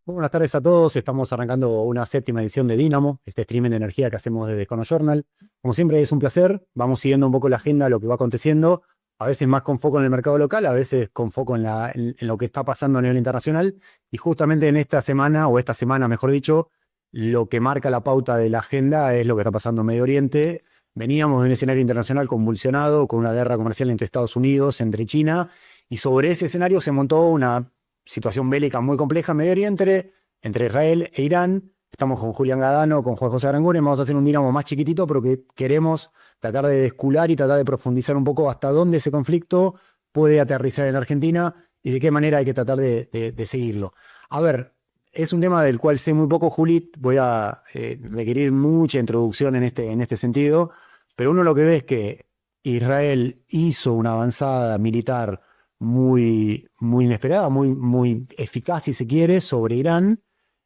Muy buenas tardes a todos. Estamos arrancando una séptima edición de Dynamo, este streaming de energía que hacemos desde Journal. Como siempre es un placer. Vamos siguiendo un poco la agenda, lo que va aconteciendo, a veces más con foco en el mercado local, a veces con foco en lo que está pasando a nivel internacional. Y justamente en esta semana, o esta semana mejor dicho, lo que marca la pauta de la agenda es lo que está pasando en Medio Oriente. Veníamos de un escenario internacional convulsionado, con una guerra comercial entre Estados Unidos, entre China, y sobre ese escenario se montó una situación bélica muy compleja en Medio Oriente, entre Israel e Irán. Estamos con Julián Gadano, con Juan José Aranguren. Vamos a hacer un Dinamo más chiquitito, pero que queremos tratar de descular y tratar de profundizar un poco hasta dónde ese conflicto puede aterrizar en Argentina y de qué manera hay que tratar de seguirlo. A ver, es un tema del cual sé muy poco, Julit. Voy a requerir mucha introducción en este sentido, pero uno lo que ve es que Israel hizo una avanzada militar muy inesperada, muy eficaz, si se quiere, sobre Irán,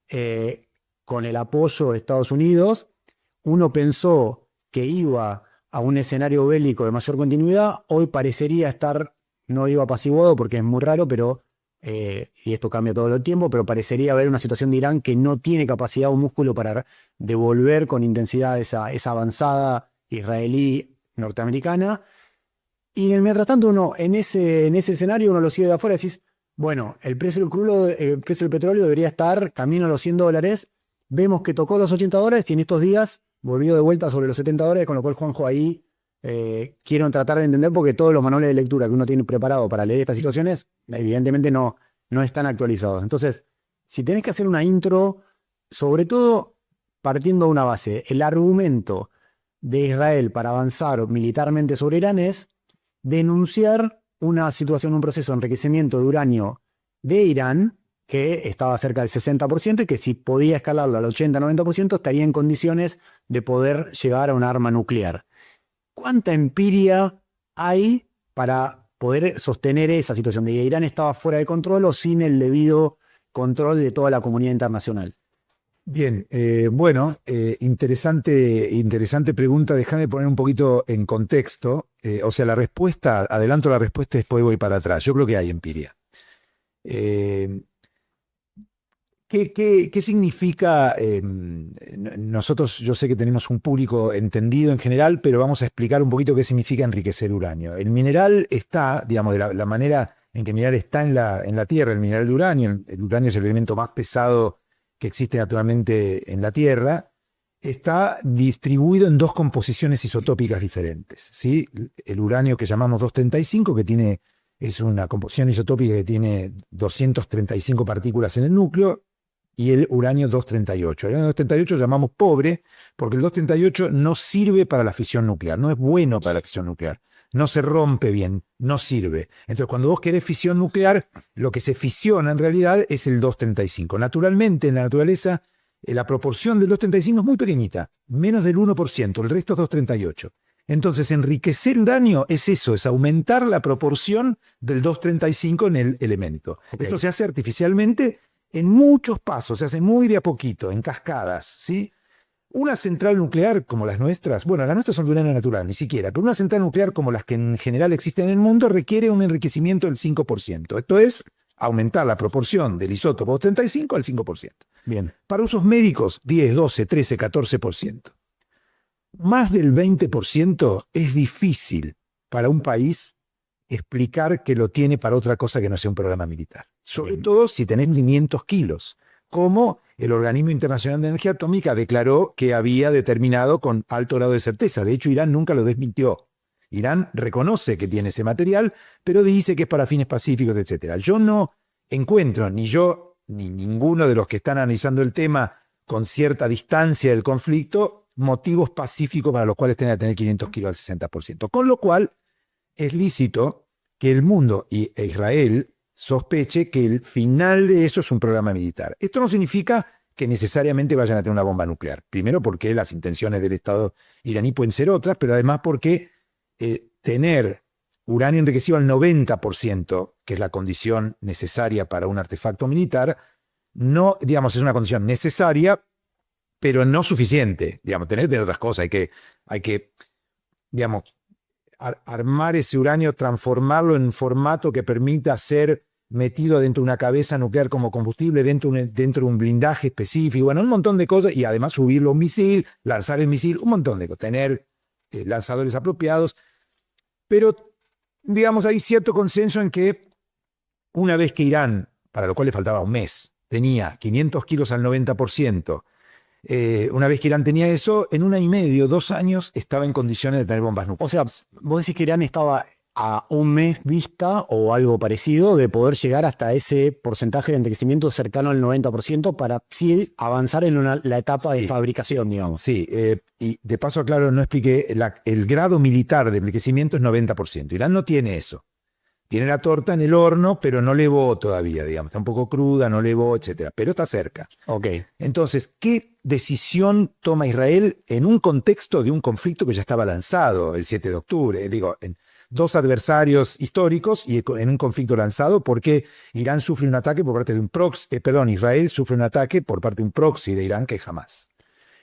eh, con el apoyo de Estados Unidos. Uno pensó que iba a un escenario bélico de mayor continuidad, hoy parecería estar, no digo apaciguado porque es muy raro, pero, y esto cambia todo el tiempo, pero parecería haber una situación de Irán que no tiene capacidad o músculo para devolver con intensidad esa avanzada israelí norteamericana. Y en el mientras tanto, uno, en ese escenario, uno lo sigue de afuera y decís, bueno, el precio del petróleo debería estar camino a los $100. Vemos que tocó los $80 y en estos días volvió de vuelta sobre los $70, con lo cual Juanjo ahí quiero tratar de entender porque todos los manuales de lectura que uno tiene preparado para leer estas situaciones, evidentemente no están actualizados. Entonces, si tenés que hacer una intro, sobre todo partiendo de una base, el argumento de Israel para avanzar militarmente sobre Irán es denunciar una situación, un proceso de enriquecimiento de uranio de Irán que estaba cerca del 60% y que si podía escalarlo al 80-90% estaría en condiciones de poder llegar a un arma nuclear. ¿Cuánta empiria hay para poder sostener esa situación de que Irán estaba fuera de control o sin el debido control de toda la comunidad internacional? Bien, bueno, interesante pregunta. Déjame poner un poquito en contexto. O sea, la respuesta, adelanto la respuesta y después voy para atrás. Yo creo que hay empiria. Eh, ¿qué significa? Nosotros, yo sé que tenemos un público entendido en general, pero vamos a explicar un poquito qué significa enriquecer uranio. El mineral está, digamos, de la manera en que el mineral está en la Tierra, el mineral de uranio. El uranio es el elemento más pesado que existe naturalmente en la Tierra. Está distribuido en dos composiciones isotópicas diferentes, ¿sí? El uranio que llamamos 235, es una composición isotópica que tiene 235 partículas en el núcleo, y el uranio 238. El uranio 238 llamamos pobre porque el 238 no sirve para la fisión nuclear, no es bueno para la fisión nuclear, no se rompe bien, no sirve. Entonces, cuando vos querés fisión nuclear, lo que se fisiona en realidad es el 235. Naturalmente, en la naturaleza, la proporción del 235 es muy pequeñita, menos del 1%, el resto es 238. Entonces, enriquecer uranio es eso, es aumentar la proporción del 235 en el elemento. Okay. Esto se hace artificialmente en muchos pasos, se hace muy de a poquito, en cascadas, ¿sí? Una central nuclear como las nuestras, bueno, las nuestras son de uranio natural, ni siquiera, pero una central nuclear como las que en general existen en el mundo requiere un enriquecimiento del 5%. Esto es aumentar la proporción del isótopo 235 al 5%. Bien. Para usos médicos, 10, 12, 13, 14%. Más del 20% es difícil para un país explicar que lo tiene para otra cosa que no sea un programa militar. Sobre todo si tenés 500 kilos, como el Organismo Internacional de Energía Atómica declaró que había determinado con alto grado de certeza. De hecho, Irán nunca lo desmintió. Irán reconoce que tiene ese material, pero dice que es para fines pacíficos, etc. Yo no encuentro, ni yo, ni ninguno de los que están analizando el tema con cierta distancia del conflicto, motivos pacíficos para los cuales tenga que tener 500 kilos al 60%. Con lo cual, es lícito que el mundo e Israel sospeche que el final de eso es un programa militar. Esto no significa que necesariamente vayan a tener una bomba nuclear. Primero porque las intenciones del Estado iraní pueden ser otras, pero además porque tener uranio enriquecido al 90%, que es la condición necesaria para un artefacto militar, no, digamos, es una condición necesaria, pero no suficiente. Digamos, tenés que tener otras cosas. Hay que digamos, armar ese uranio, transformarlo en un formato que permita ser metido dentro de una cabeza nuclear como combustible, dentro de un blindaje específico, bueno, un montón de cosas, y además subirlo a un misil, lanzar el misil, un montón de cosas, tener lanzadores apropiados, pero digamos hay cierto consenso en que una vez que Irán, para lo cual le faltaba un mes, tenía 500 kilos al 90%, una vez que Irán tenía eso, en 1 año y medio, 2 años, estaba en condiciones de tener bombas O sea, nucleares. vos decís que Irán estaba a un mes vista o algo parecido de poder llegar hasta ese porcentaje de enriquecimiento cercano al 90% para sí avanzar en la etapa de Sí. fabricación, digamos. Sí, y de paso, aclaro, no expliqué, el grado militar de enriquecimiento es 90%. Irán no tiene eso. Tiene la torta en el horno, pero no levó todavía, digamos. Está un poco cruda, no levó, etcétera. Pero está cerca. Ok. Entonces, ¿qué decisión toma Israel en un contexto de un conflicto que ya estaba lanzado el 7 de octubre? Digo, en dos adversarios históricos y en un conflicto lanzado porque Irán sufre un ataque por parte de un proxy, Israel sufre un ataque por parte de un proxy de Irán que es Hamas.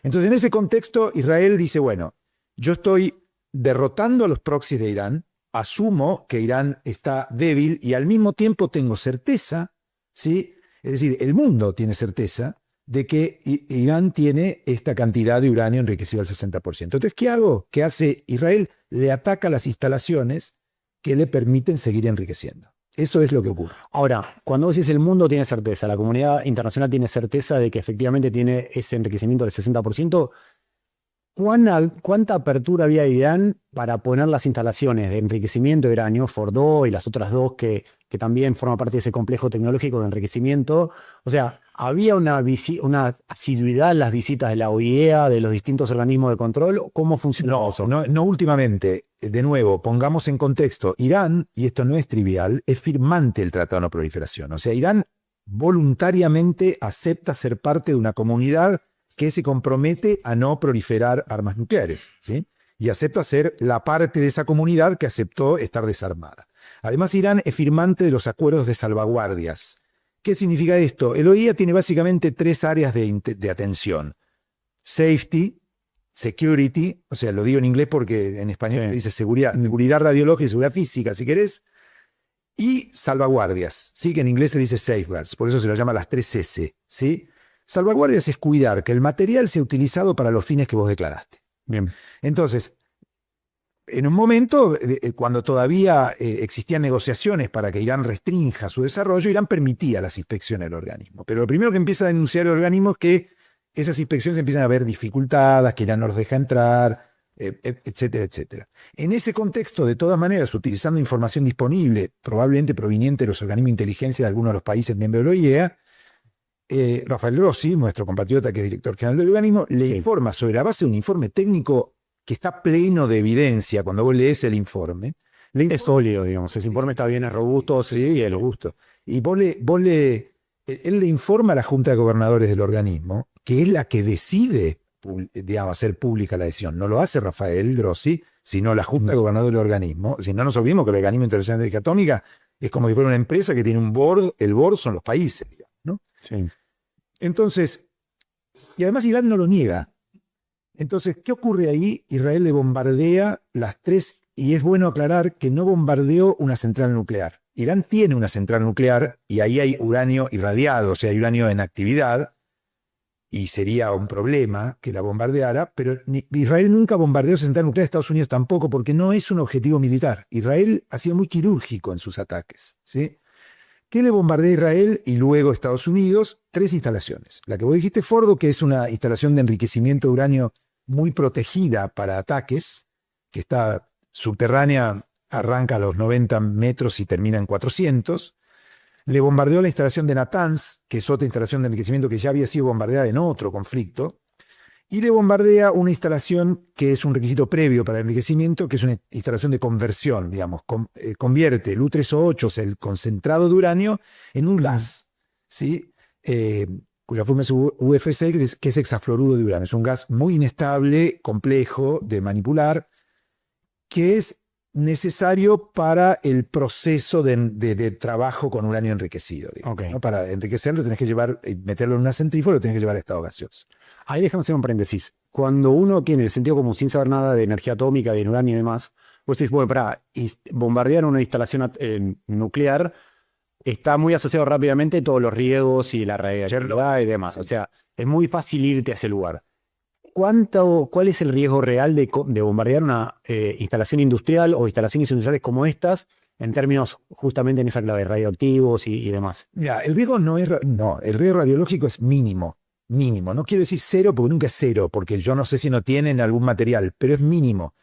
Entonces, en ese contexto, Israel dice, bueno, yo estoy derrotando a los proxies de Irán, asumo que Irán está débil y al mismo tiempo tengo certeza, ¿sí? Es decir, el mundo tiene certeza de que Irán tiene esta cantidad de uranio enriquecido al 60%. Entonces, ¿qué hago? ¿Qué hace Israel? Le ataca las instalaciones que le permiten seguir enriqueciendo. Eso es lo que ocurre. Ahora, cuando vos decís el mundo tiene certeza, la comunidad internacional tiene certeza de que efectivamente tiene ese enriquecimiento del 60%, ¿cuánta apertura había de Irán para poner las instalaciones de enriquecimiento de uranio, Fordow y las otras dos que también forman parte de ese complejo tecnológico de enriquecimiento? O sea, ¿había una asiduidad en las visitas de la OIEA, de los distintos organismos de control? ¿Cómo funcionó eso? No últimamente. De nuevo, pongamos en contexto. Irán, y esto no es trivial, es firmante del Tratado de No Proliferación. O sea, Irán voluntariamente acepta ser parte de una comunidad que se compromete a no proliferar armas nucleares, ¿sí? Y acepta ser la parte de esa comunidad que aceptó estar desarmada. Además, Irán es firmante de los acuerdos de salvaguardias. ¿Qué significa esto? El OIEA tiene básicamente 3 áreas de atención. Safety, security, o sea, lo digo en inglés porque en español dice seguridad radiológica y seguridad física, si querés, y salvaguardias, ¿sí? Que en inglés se dice safeguards, por eso se lo llama las 3 S, ¿sí? Salvaguardias es cuidar que el material sea utilizado para los fines que vos declaraste. Bien. Entonces, en un momento, cuando todavía existían negociaciones para que Irán restrinja su desarrollo, Irán permitía las inspecciones del organismo. Pero lo primero que empieza a denunciar el organismo es que esas inspecciones empiezan a haber dificultadas, que Irán no los deja entrar, etcétera, etcétera. En ese contexto, de todas maneras, utilizando información disponible, probablemente proveniente de los organismos de inteligencia de algunos de los países miembros de la OIEA, Rafael Grossi, nuestro compatriota que es director general del organismo, le informa sobre la base de un informe técnico que está pleno de evidencia cuando vos lees el informe. Es sólido, digamos. Ese informe está bien, es robusto, sí, es robusto. Y él le informa a la Junta de Gobernadores del organismo, que es la que decide, digamos, hacer pública la decisión. No lo hace Rafael Grossi, sino la Junta de Gobernadores del organismo. Si no nos olvidemos que el Organismo Internacional de Energía Atómica es como si fuera una empresa que tiene un board, el board son los países, digamos, ¿no? Sí. Entonces, y además Irán no lo niega. Entonces, ¿qué ocurre ahí? Israel le bombardea las 3, y es bueno aclarar que no bombardeó una central nuclear. Irán tiene una central nuclear y ahí hay uranio irradiado, o sea, hay uranio en actividad, y sería un problema que la bombardeara, pero Israel nunca bombardeó esa central nuclear, Estados Unidos tampoco, porque no es un objetivo militar. Israel ha sido muy quirúrgico en sus ataques, ¿sí? ¿Qué le bombardea a Israel y luego Estados Unidos? 3 instalaciones. La que vos dijiste, Fordo, que es una instalación de enriquecimiento de uranio muy protegida para ataques, que está subterránea, arranca a los 90 metros y termina en 400. Le bombardeó la instalación de Natanz, que es otra instalación de enriquecimiento que ya había sido bombardeada en otro conflicto. Y le bombardea una instalación que es un requisito previo para el enriquecimiento, que es una instalación de conversión, digamos, convierte el U3O8, o sea, el concentrado de uranio, en un gas, ¿sí? Cuya forma es UFC, que es hexafluoruro de uranio. Es un gas muy inestable, complejo de manipular, que es necesario para el proceso de trabajo con uranio enriquecido. Digamos, Okay. ¿no? Para enriquecerlo tenés que meterlo en una centrífuga, lo tenés que llevar a estado gaseoso. Ahí déjame hacer un paréntesis. Cuando uno tiene el sentido común sin saber nada de energía atómica, de uranio y demás, vos decís, bueno, bombardear una instalación nuclear, está muy asociado rápidamente a todos los riesgos y la radiactividad y demás. O sea, es muy fácil irte a ese lugar. ¿Cuál es el riesgo real de bombardear una instalación industrial o instalaciones industriales como estas en términos justamente en esa clave, radioactivos y demás? Mira, el riesgo el riesgo radiológico es mínimo. Mínimo. No quiero decir cero porque nunca es cero, porque yo no sé si no tienen algún material, pero es mínimo.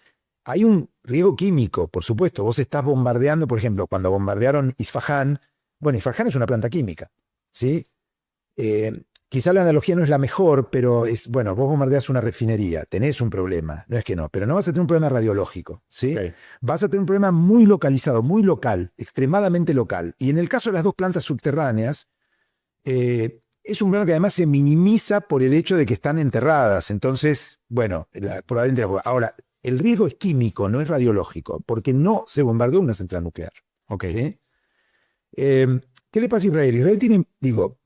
Hay un riesgo químico, por supuesto. Vos estás bombardeando, por ejemplo, cuando bombardearon Isfahán. Bueno, Isfahán es una planta química, ¿sí? Quizá la analogía no es la mejor, pero bueno, vos bombardeás una refinería, tenés un problema, no es que no, pero no vas a tener un problema radiológico, ¿sí? Okay. Vas a tener un problema muy localizado, muy local, extremadamente local. Y en el caso de las dos plantas subterráneas, es un problema que además se minimiza por el hecho de que están enterradas. Entonces, bueno, probablemente. Ahora, el riesgo es químico, no es radiológico, porque no se bombardeó una central nuclear. Okay. ¿Sí? ¿Qué le pasa a Israel? Israel tiene,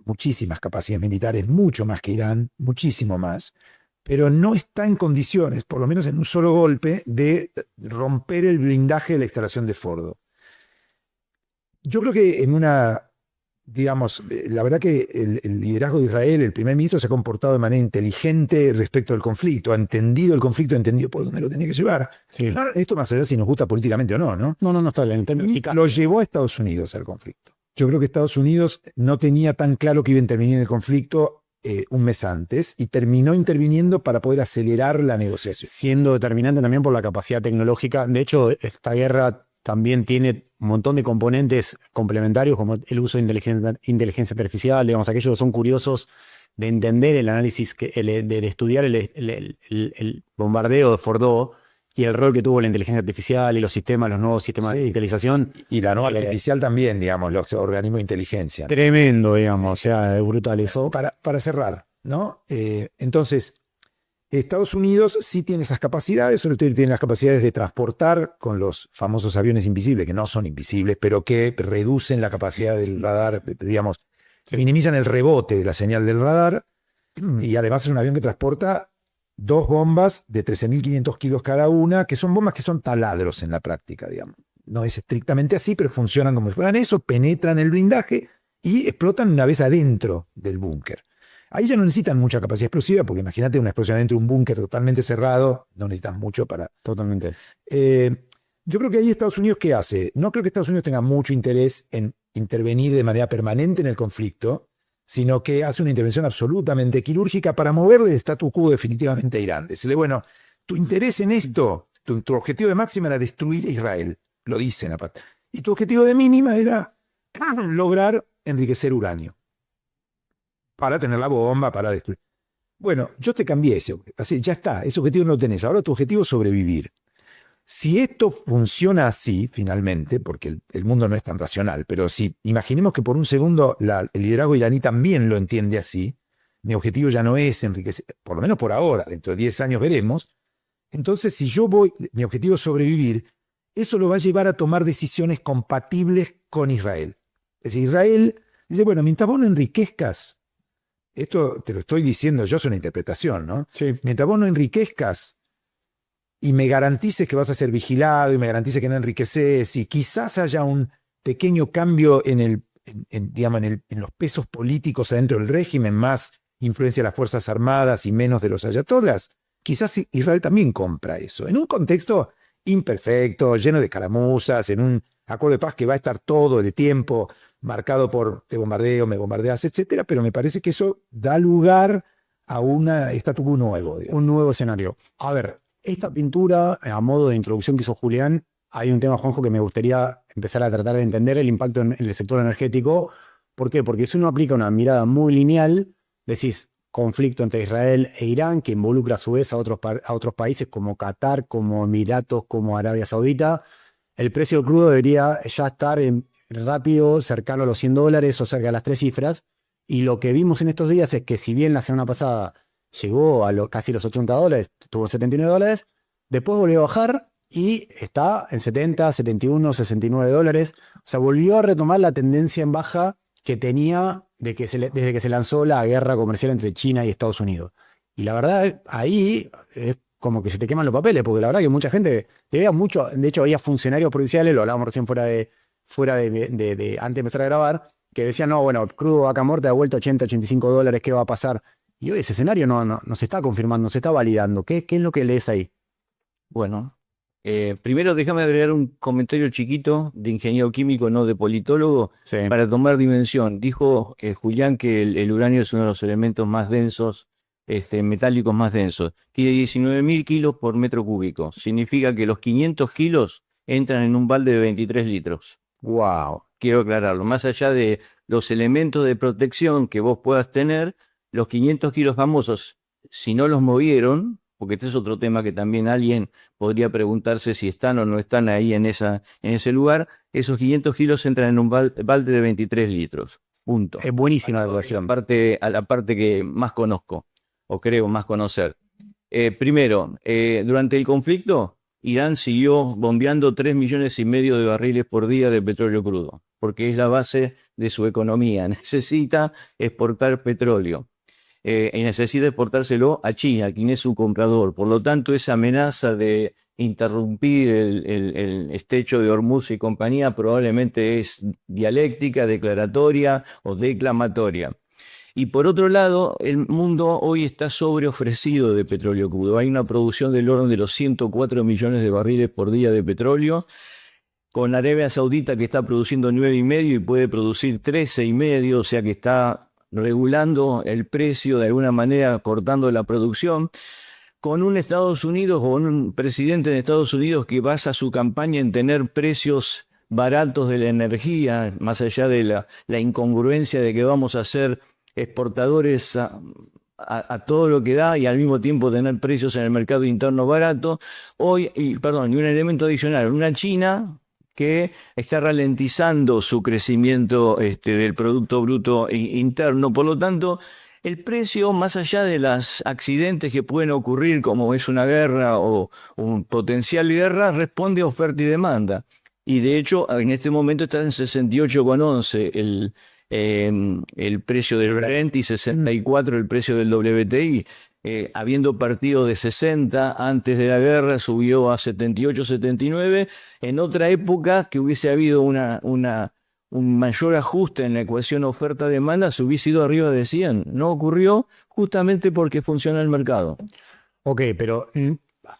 muchísimas capacidades militares, mucho más que Irán, muchísimo más, pero no está en condiciones, por lo menos en un solo golpe, de romper el blindaje de la instalación de Fordo. Yo creo que la verdad que el liderazgo de Israel, el primer ministro, se ha comportado de manera inteligente respecto al conflicto, ha entendido el conflicto, ha entendido por dónde lo tenía que llevar. Sí. Claro, esto más allá de si nos gusta políticamente o no, ¿no? No está bien. Lo llevó a Estados Unidos al conflicto. Yo creo que Estados Unidos no tenía tan claro que iba a intervenir en el conflicto un mes antes y terminó interviniendo para poder acelerar la negociación. Siendo determinante también por la capacidad tecnológica. De hecho, esta guerra también tiene un montón de componentes complementarios, como el uso de inteligencia artificial, digamos, aquellos que son curiosos de entender el análisis, de estudiar el bombardeo de Fordo y el rol que tuvo la inteligencia artificial y los nuevos sistemas de digitalización. Y la nueva artificial también, digamos, los organismos de inteligencia. Tremendo, digamos, o sea, es brutal eso. Para cerrar, ¿no? Entonces, Estados Unidos sí tiene esas capacidades, sobre todo tiene las capacidades de transportar con los famosos aviones invisibles, que no son invisibles, pero que reducen la capacidad del radar, digamos, minimizan el rebote de la señal del radar, y además es un avión que transporta 2 bombas de 13.500 kilos cada una, que son bombas que son taladros en la práctica, digamos. No es estrictamente así, pero funcionan como si fueran eso, penetran el blindaje y explotan una vez adentro del búnker. Ahí ya no necesitan mucha capacidad explosiva, porque imagínate una explosión dentro de un búnker totalmente cerrado, no necesitas mucho para... Totalmente. Yo creo que ahí Estados Unidos, ¿qué hace? No creo que Estados Unidos tenga mucho interés en intervenir de manera permanente en el conflicto, sino que hace una intervención absolutamente quirúrgica para moverle el statu quo definitivamente a Irán. Decirle, bueno, tu interés en esto, tu objetivo de máxima era destruir a Israel, lo dicen aparte. Y tu objetivo de mínima era lograr enriquecer uranio para tener la bomba, para destruir. Bueno, yo te cambié ese objetivo. Así, ya está, ese objetivo no lo tenés. Ahora tu objetivo es sobrevivir. Si esto funciona así, finalmente, porque el mundo no es tan racional, pero si imaginemos que por un segundo el liderazgo iraní también lo entiende así, mi objetivo ya no es enriquecer, por lo menos por ahora, dentro de 10 años veremos. Entonces, si mi objetivo es sobrevivir, eso lo va a llevar a tomar decisiones compatibles con Israel. Es decir, Israel dice, bueno, mientras vos no enriquezcas, esto te lo estoy diciendo yo, es una interpretación, ¿no? Sí. Mientras vos no enriquezcas y me garantices que vas a ser vigilado y me garantices que no enriqueces y quizás haya un pequeño cambio en los pesos políticos adentro del régimen, más influencia de las Fuerzas Armadas y menos de los ayatolás, quizás Israel también compra eso. En un contexto imperfecto, lleno de caramuzas, en un acuerdo de paz que va a estar todo el tiempo marcado por te bombardeo, me bombardeas, etcétera, pero me parece que eso da lugar a un statu quo nuevo. Digamos. Un nuevo escenario. A ver, esta pintura, a modo de introducción que hizo Julián, hay un tema, Juanjo, que me gustaría empezar a tratar de entender el impacto en el sector energético. ¿Por qué? Porque si uno aplica una mirada muy lineal, decís conflicto entre Israel e Irán, que involucra a su vez a otros países como Qatar, como Emiratos, como Arabia Saudita, el precio del crudo debería ya estar rápido, cercano a los $100 o cerca de las 3 cifras. Y lo que vimos en estos días es que si bien la semana pasada llegó a casi los $80, tuvo $79, después volvió a bajar y está en 70, 71, $69. O sea, volvió a retomar la tendencia en baja que tenía desde que se lanzó la guerra comercial entre China y Estados Unidos. Y la verdad, ahí es como que se te queman los papeles, porque la verdad que mucha gente, te veía mucho, de hecho había funcionarios provinciales, lo hablábamos recién fuera de fuera antes de empezar a grabar, que decían, no, bueno, crudo vaca muerta de vuelta a 80, $85, ¿qué va a pasar? Y hoy ese escenario no se está confirmando, no se está validando. ¿Qué es lo que lees ahí? Bueno, primero déjame agregar un comentario chiquito de ingeniero químico, no de politólogo, Sí. para tomar dimensión. Dijo Julián que el uranio es uno de los elementos más densos, metálicos más densos. Tiene 19.000 kilos por metro cúbico. Significa que los 500 kilos entran en un balde de 23 litros. Wow. Quiero aclararlo. Más allá de los elementos de protección que vos puedas tener, los 500 kilos famosos, si no los movieron, porque este es otro tema que también alguien podría preguntarse si están o no están ahí en ese lugar, esos 500 kilos entran en un balde de 23 litros. Punto. Es buenísima la ecuación. A la parte que más conozco, o creo más conocer. Primero, durante el conflicto, Irán siguió bombeando 3,5 millones de barriles por día de petróleo crudo, porque es la base de su economía. Necesita exportar petróleo. Y necesita exportárselo a China, quien es su comprador. Por lo tanto, esa amenaza de interrumpir el estrecho de Hormuz y compañía probablemente es dialéctica, declaratoria o declamatoria. Y por otro lado, el mundo hoy está sobreofrecido de petróleo crudo. Hay una producción del orden de los 104 millones de barriles por día de petróleo, con Arabia Saudita que está produciendo 9,5 y puede producir 13,5, o sea que está regulando el precio, de alguna manera cortando la producción, con un Estados Unidos o un presidente de Estados Unidos que basa su campaña en tener precios baratos de la energía, más allá de la incongruencia de que vamos a ser exportadores a todo lo que da y al mismo tiempo tener precios en el mercado interno barato. Y un elemento adicional, una China que está ralentizando su crecimiento del Producto Bruto Interno. Por lo tanto, el precio, más allá de los accidentes que pueden ocurrir, como es una guerra o un potencial guerra, responde a oferta y demanda. Y de hecho, en este momento está en 68,11 el precio del Brent y 64 el precio del WTI. Habiendo partido de 60 antes de la guerra, subió a 78, 79. En otra época que hubiese habido un mayor ajuste en la ecuación oferta-demanda, se hubiese ido arriba de 100. No ocurrió justamente porque funciona el mercado. Ok, pero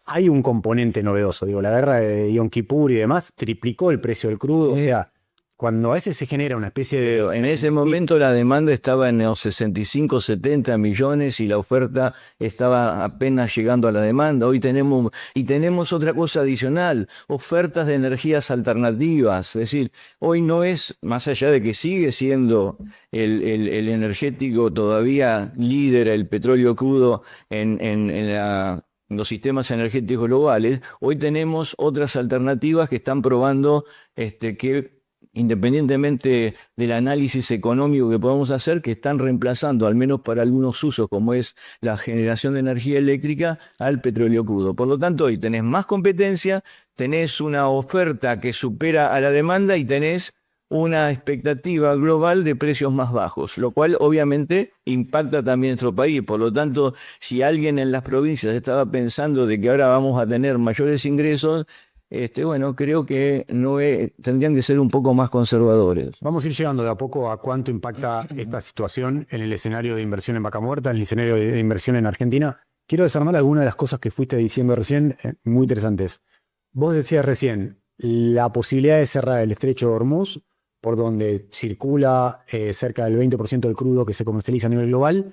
hay un componente novedoso. Digo, la guerra de Yom Kippur y demás triplicó el precio del crudo. O sea, cuando a veces se genera una especie de... Pero en ese momento la demanda estaba en los 65, 70 millones y la oferta estaba apenas llegando a la demanda. Hoy tenemos otra cosa adicional, ofertas de energías alternativas. Es decir, hoy no es, más allá de que sigue siendo el energético todavía líder, el petróleo crudo en los sistemas energéticos globales, hoy tenemos otras alternativas que están probando que independientemente del análisis económico que podamos hacer, que están reemplazando, al menos para algunos usos, como es la generación de energía eléctrica, al petróleo crudo. Por lo tanto, hoy tenés más competencia, tenés una oferta que supera a la demanda y tenés una expectativa global de precios más bajos, lo cual obviamente impacta también en nuestro país. Por lo tanto, si alguien en las provincias estaba pensando de que ahora vamos a tener mayores ingresos, creo que tendrían que ser un poco más conservadores. Vamos a ir llegando de a poco a cuánto impacta esta situación en el escenario de inversión en vaca muerta, en el escenario de inversión en Argentina. Quiero desarmar algunas de las cosas que fuiste diciendo recién, muy interesantes. Vos decías recién la posibilidad de cerrar el estrecho de Hormuz, por donde circula cerca del 20% del crudo que se comercializa a nivel global,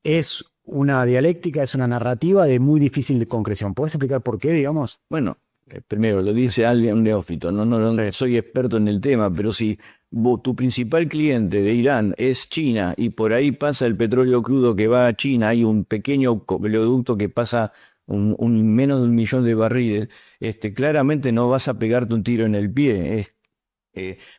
es una dialéctica, es una narrativa de muy difícil concreción. ¿Podés explicar por qué, digamos? Bueno, primero, lo dice alguien neófito, no soy experto en el tema, pero si tu principal cliente de Irán es China y por ahí pasa el petróleo crudo que va a China, hay un pequeño oleoducto que pasa menos de 1 millón de barriles, claramente no vas a pegarte un tiro en el pie.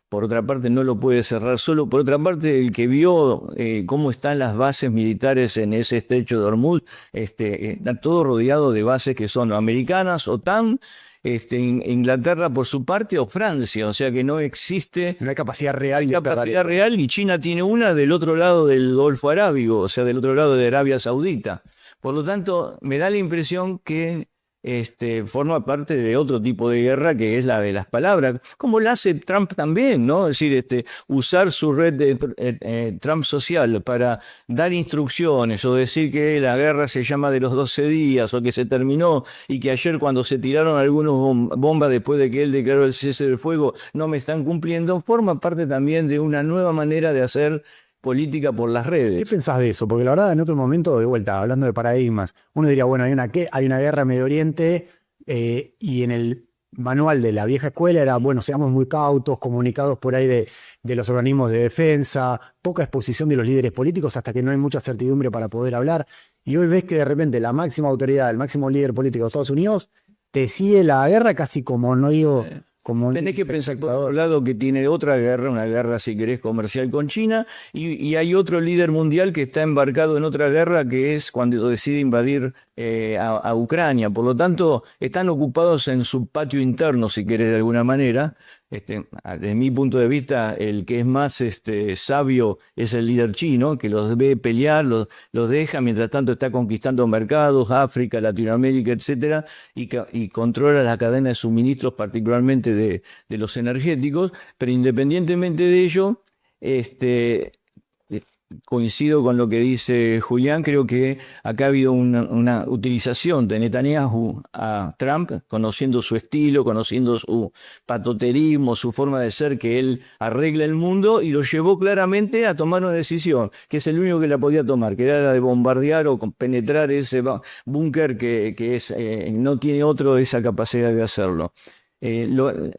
Por otra parte, no lo puede cerrar solo. Por otra parte, el que vio cómo están las bases militares en ese estrecho de Hormuz, está todo rodeado de bases que son americanas, OTAN, Inglaterra por su parte o Francia, o sea que no existe No hay capacidad real. capacidad real, y China tiene una del otro lado del Golfo Arábigo, o sea, del otro lado de Arabia Saudita. Por lo tanto, me da la impresión que forma parte de otro tipo de guerra que es la de las palabras, como la hace Trump también, ¿no? Es decir, usar su red de Trump social para dar instrucciones o decir que la guerra se llama de los 12 días o que se terminó y que ayer cuando se tiraron algunos bombas después de que él declaró el cese del fuego no me están cumpliendo, forma parte también de una nueva manera de hacer política por las ¿Qué redes. pensás de eso? Porque la verdad, en otro momento, de vuelta, hablando de paradigmas, uno diría, bueno, hay una guerra en Medio Oriente y en el manual de la vieja escuela era, bueno, seamos muy cautos, comunicados por ahí de los organismos de defensa, poca exposición de los líderes políticos hasta que no hay mucha certidumbre para poder hablar. Y hoy ves que de repente la máxima autoridad, el máximo líder político de Estados Unidos, te sigue la guerra casi como, no digo... Como Tenés que pensar, por otro lado, que tiene otra guerra, una guerra, si querés, comercial con China, y hay otro líder mundial que está embarcado en otra guerra, que es cuando decide invadir a Ucrania. Por lo tanto, están ocupados en su patio interno, si querés, de alguna manera. Desde mi punto de vista, el que es más sabio es el líder chino, que los ve pelear, los deja, mientras tanto está conquistando mercados, África, Latinoamérica, etcétera, y controla la cadena de suministros, particularmente de los energéticos, pero independientemente de ello, coincido con lo que dice Julián, creo que acá ha habido una utilización de Netanyahu a Trump, conociendo su estilo, conociendo su patoterismo, su forma de ser, que él arregla el mundo y lo llevó claramente a tomar una decisión, que es el único que la podía tomar, que era la de bombardear o penetrar ese búnker que no tiene otro esa capacidad de hacerlo.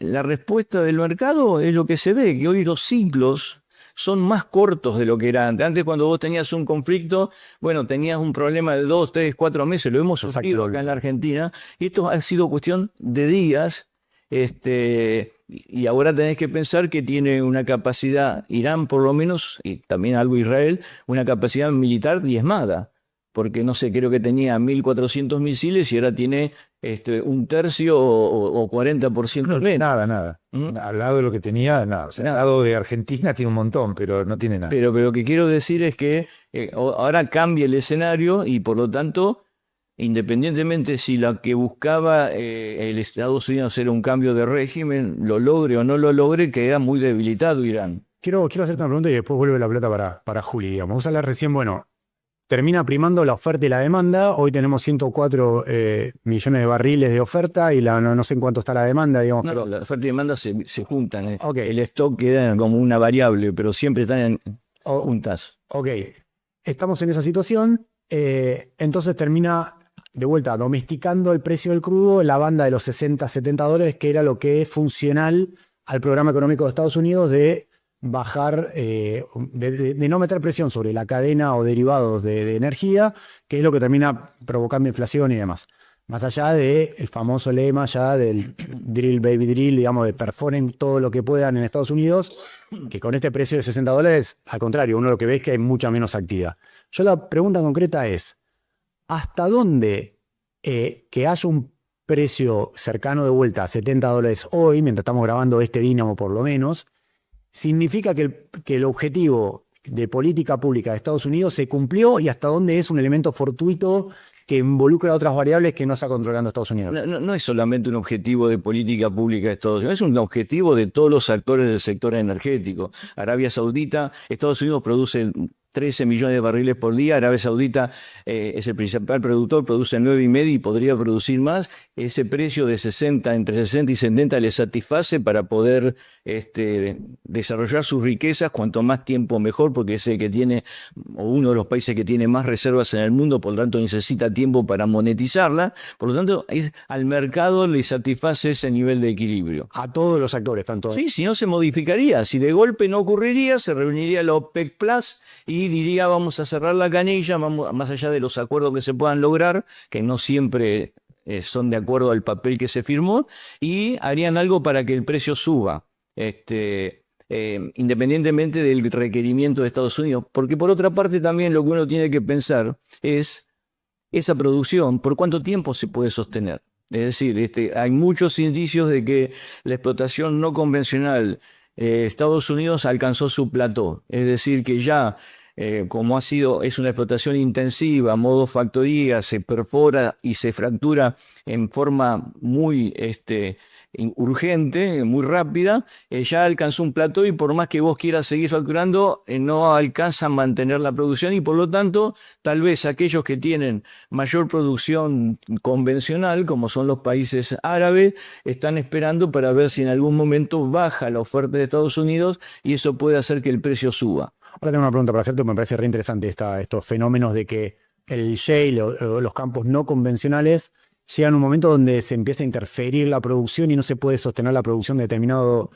La respuesta del mercado es lo que se ve, que hoy los ciclos son más cortos de lo que era antes. Antes, cuando vos tenías un conflicto, bueno, tenías un problema de 2, 3, 4 meses, lo hemos sufrido acá en la Argentina, y esto ha sido cuestión de días, y ahora tenés que pensar que tiene una capacidad, Irán por lo menos, y también algo Israel, una capacidad militar diezmada. Porque no sé, creo que tenía 1.400 misiles y ahora tiene un tercio o 40% menos. Nada. Al lado de lo que tenía, nada. O sea, al lado de Argentina tiene un montón, pero no tiene nada. Pero lo que quiero decir es que ahora cambia el escenario y por lo tanto, independientemente si lo que buscaba el Estados Unidos era un cambio de régimen, lo logre o no lo logre, queda muy debilitado Irán. Quiero hacerte una pregunta y después vuelve la pelota para Juli, digamos. Vamos a hablar recién, bueno, termina primando la oferta y la demanda. Hoy tenemos 104 millones de barriles de oferta y no sé en cuánto está la demanda, digamos. No, la oferta y demanda se juntan. Okay. El stock queda como una variable, pero siempre están juntas. Ok, estamos en esa situación. Entonces termina de vuelta domesticando el precio del crudo en la banda de los 60, 70 dólares, que era lo que es funcional al programa económico de Estados Unidos de bajar, de no meter presión sobre la cadena o derivados de energía, que es lo que termina provocando inflación y demás. Más allá del famoso lema ya del drill baby drill, digamos, de perforen todo lo que puedan en Estados Unidos, que con este precio de 60 dólares, al contrario, uno lo que ve es que hay mucha menos actividad. Yo la pregunta concreta es, ¿hasta dónde que haya un precio cercano de vuelta a 70 dólares hoy, mientras estamos grabando este Dínamo por lo menos, significa que el objetivo de política pública de Estados Unidos se cumplió y hasta dónde es un elemento fortuito que involucra otras variables que no está controlando Estados Unidos? No es solamente un objetivo de política pública de Estados Unidos, es un objetivo de todos los actores del sector energético. Arabia Saudita, Estados Unidos produce 13 millones de barriles por día. Arabia Saudita es el principal productor, produce 9,5 y podría producir más. Ese precio de 60, entre 60 y 70 le satisface para poder desarrollar sus riquezas, cuanto más tiempo mejor, porque es el que tiene, o uno de los países que tiene más reservas en el mundo, por lo tanto necesita tiempo para monetizarla. Por lo tanto, al mercado le satisface ese nivel de equilibrio. A todos los actores, tanto. Sí, si no se modificaría, si de golpe no ocurriría, se reuniría la OPEC Plus y diría vamos a cerrar la canilla, más allá de los acuerdos que se puedan lograr, que no siempre son de acuerdo al papel que se firmó, y harían algo para que el precio suba, independientemente del requerimiento de Estados Unidos. Porque por otra parte también lo que uno tiene que pensar es esa producción, ¿por cuánto tiempo se puede sostener? Es decir, hay muchos indicios de que la explotación no convencional Estados Unidos alcanzó su plató, es decir, que ya como es una explotación intensiva, modo factoría, se perfora y se fractura en forma muy urgente, muy rápida, ya alcanzó un plató y por más que vos quieras seguir facturando, no alcanza a mantener la producción y por lo tanto, tal vez aquellos que tienen mayor producción convencional, como son los países árabes, están esperando para ver si en algún momento baja la oferta de Estados Unidos y eso puede hacer que el precio suba. Ahora tengo una pregunta para hacerte, me parece re interesante estos fenómenos de que el shale o los campos no convencionales llegan a un momento donde se empieza a interferir la producción y no se puede sostener la producción de determinado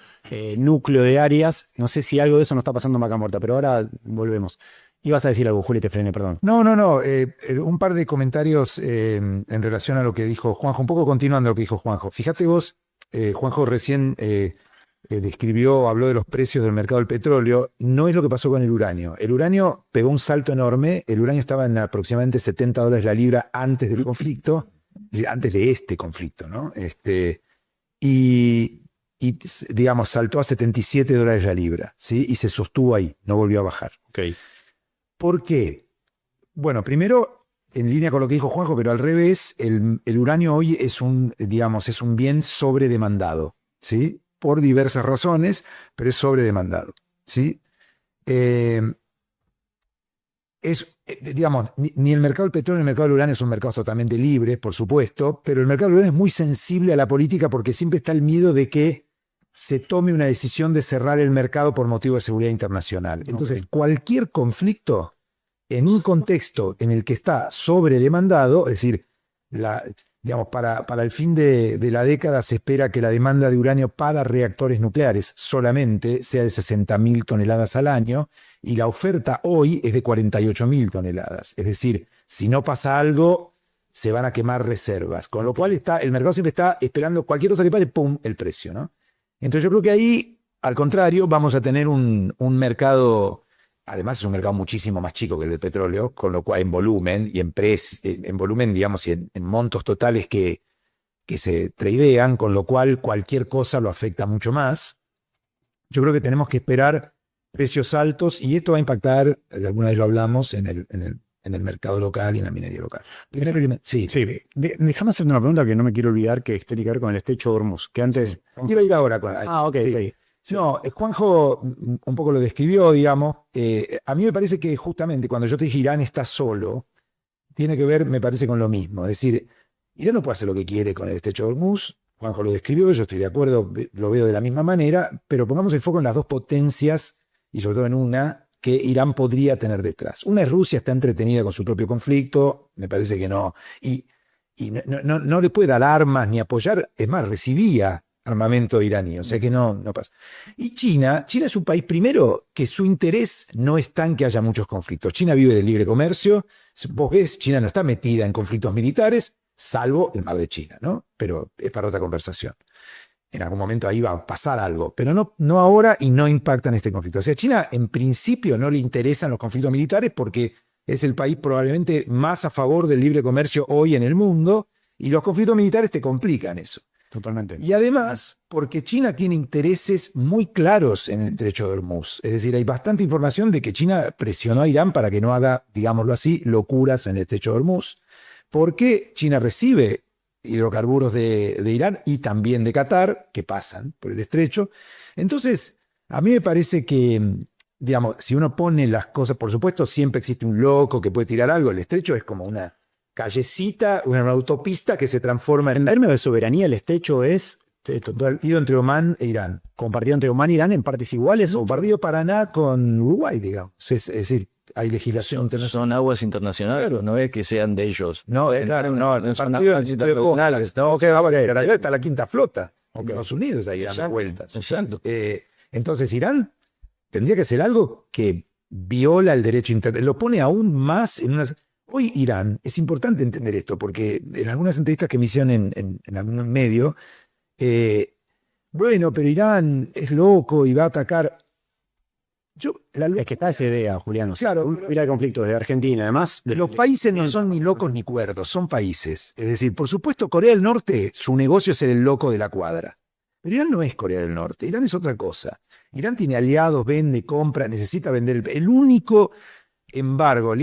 núcleo de áreas. No sé si algo de eso nos está pasando en Vaca Muerta, pero ahora volvemos. Ibas a decir algo, Juli, te frené, perdón. No. Un par de comentarios en relación a lo que dijo Juanjo, un poco continuando lo que dijo Juanjo. Fíjate vos, Juanjo recién habló de los precios del mercado del petróleo. No es lo que pasó con el uranio. El uranio pegó un salto enorme. El uranio estaba en aproximadamente $70 la libra antes del conflicto, es decir, antes de este conflicto, ¿no? Y digamos, saltó a $77 la libra, ¿sí? Y se sostuvo ahí, no volvió a bajar. Okay. ¿Por qué? Bueno, primero, en línea con lo que dijo Juanjo, pero al revés, el uranio hoy es un bien sobredemandado, ¿sí? Por diversas razones, pero es sobredemandado, ¿sí? Digamos, ni el mercado del petróleo ni el mercado del uranio son mercados totalmente libres, por supuesto, pero el mercado del uranio es muy sensible a la política porque siempre está el miedo de que se tome una decisión de cerrar el mercado por motivo de seguridad internacional. Entonces, cualquier conflicto en un contexto en el que está sobredemandado, es decir, digamos, para el fin de la década se espera que la demanda de uranio para reactores nucleares solamente sea de 60.000 toneladas al año y la oferta hoy es de 48.000 toneladas. Es decir, si no pasa algo, se van a quemar reservas. Con lo cual el mercado siempre está esperando cualquier cosa que pase, ¡pum!, el precio, ¿no? Entonces yo creo que ahí, al contrario, vamos a tener un mercado, además es un mercado muchísimo más chico que el del petróleo, con lo cual en volumen y en volumen, digamos, y en montos totales que se tradean, con lo cual cualquier cosa lo afecta mucho más. Yo creo que tenemos que esperar precios altos y esto va a impactar, alguna vez lo hablamos, en el mercado local y en la minería local. Sí. Déjame hacerte una pregunta que no me quiero olvidar, que tiene que ver con el estrecho de Hormuz, que antes... Iba a ir ahora con... Ok. Sí. No, Juanjo un poco lo describió, digamos. A mí me parece que justamente cuando yo te dije Irán está solo, tiene que ver, me parece, con lo mismo. Es decir, Irán no puede hacer lo que quiere con el estrecho de Hormuz. Juanjo lo describió, yo estoy de acuerdo, lo veo de la misma manera, pero pongamos el foco en las dos potencias y sobre todo en una que Irán podría tener detrás. Una es Rusia, está entretenida con su propio conflicto, me parece que no, y no le puede dar armas ni apoyar, es más, recibía armamento iraní, o sea que no pasa. Y China es un país, primero, que su interés no está en que haya muchos conflictos. China vive del libre comercio, vos ves, China no está metida en conflictos militares, salvo el mar de China, ¿no? Pero es para otra conversación. En algún momento ahí va a pasar algo, pero no ahora y no impacta en este conflicto. O sea, China en principio no le interesan los conflictos militares porque es el país probablemente más a favor del libre comercio hoy en el mundo y los conflictos militares te complican eso. Totalmente. Y además, porque China tiene intereses muy claros en el estrecho de Hormuz. Es decir, hay bastante información de que China presionó a Irán para que no haga, digámoslo así, locuras en el estrecho de Hormuz, porque China recibe hidrocarburos de Irán y también de Qatar, que pasan por el estrecho. Entonces, a mí me parece que, digamos, si uno pone las cosas, por supuesto, siempre existe un loco que puede tirar algo. El estrecho es como una callecita, una autopista que se transforma en... En términos de soberanía, el estrecho es partido entre Omán e Irán. compartido entre Omán e Irán en partes iguales. O partido Paraná con Uruguay, digamos. Es decir, hay legislación internacional. Son aguas internacionales, no es que sean de ellos. No, claro, no. Son aguas internacionales. No, que vamos a ir. Ahí está la quinta flota. Estados Unidos ahí dando vueltas. Exacto. Entonces, Irán tendría que hacer algo que viola el derecho internacional. Lo pone aún más en una... Hoy Irán, es importante entender esto, porque en algunas entrevistas que me hicieron en algún medio, bueno, pero Irán es loco y va a atacar... Es que está esa idea, Juliano. Claro. Mira el conflicto de Argentina, además. Los países no son ni locos ni cuerdos, son países. Es decir, por supuesto, Corea del Norte, su negocio es ser el loco de la cuadra. Pero Irán no es Corea del Norte, Irán es otra cosa. Irán tiene aliados, vende, compra, necesita vender. El único embargo,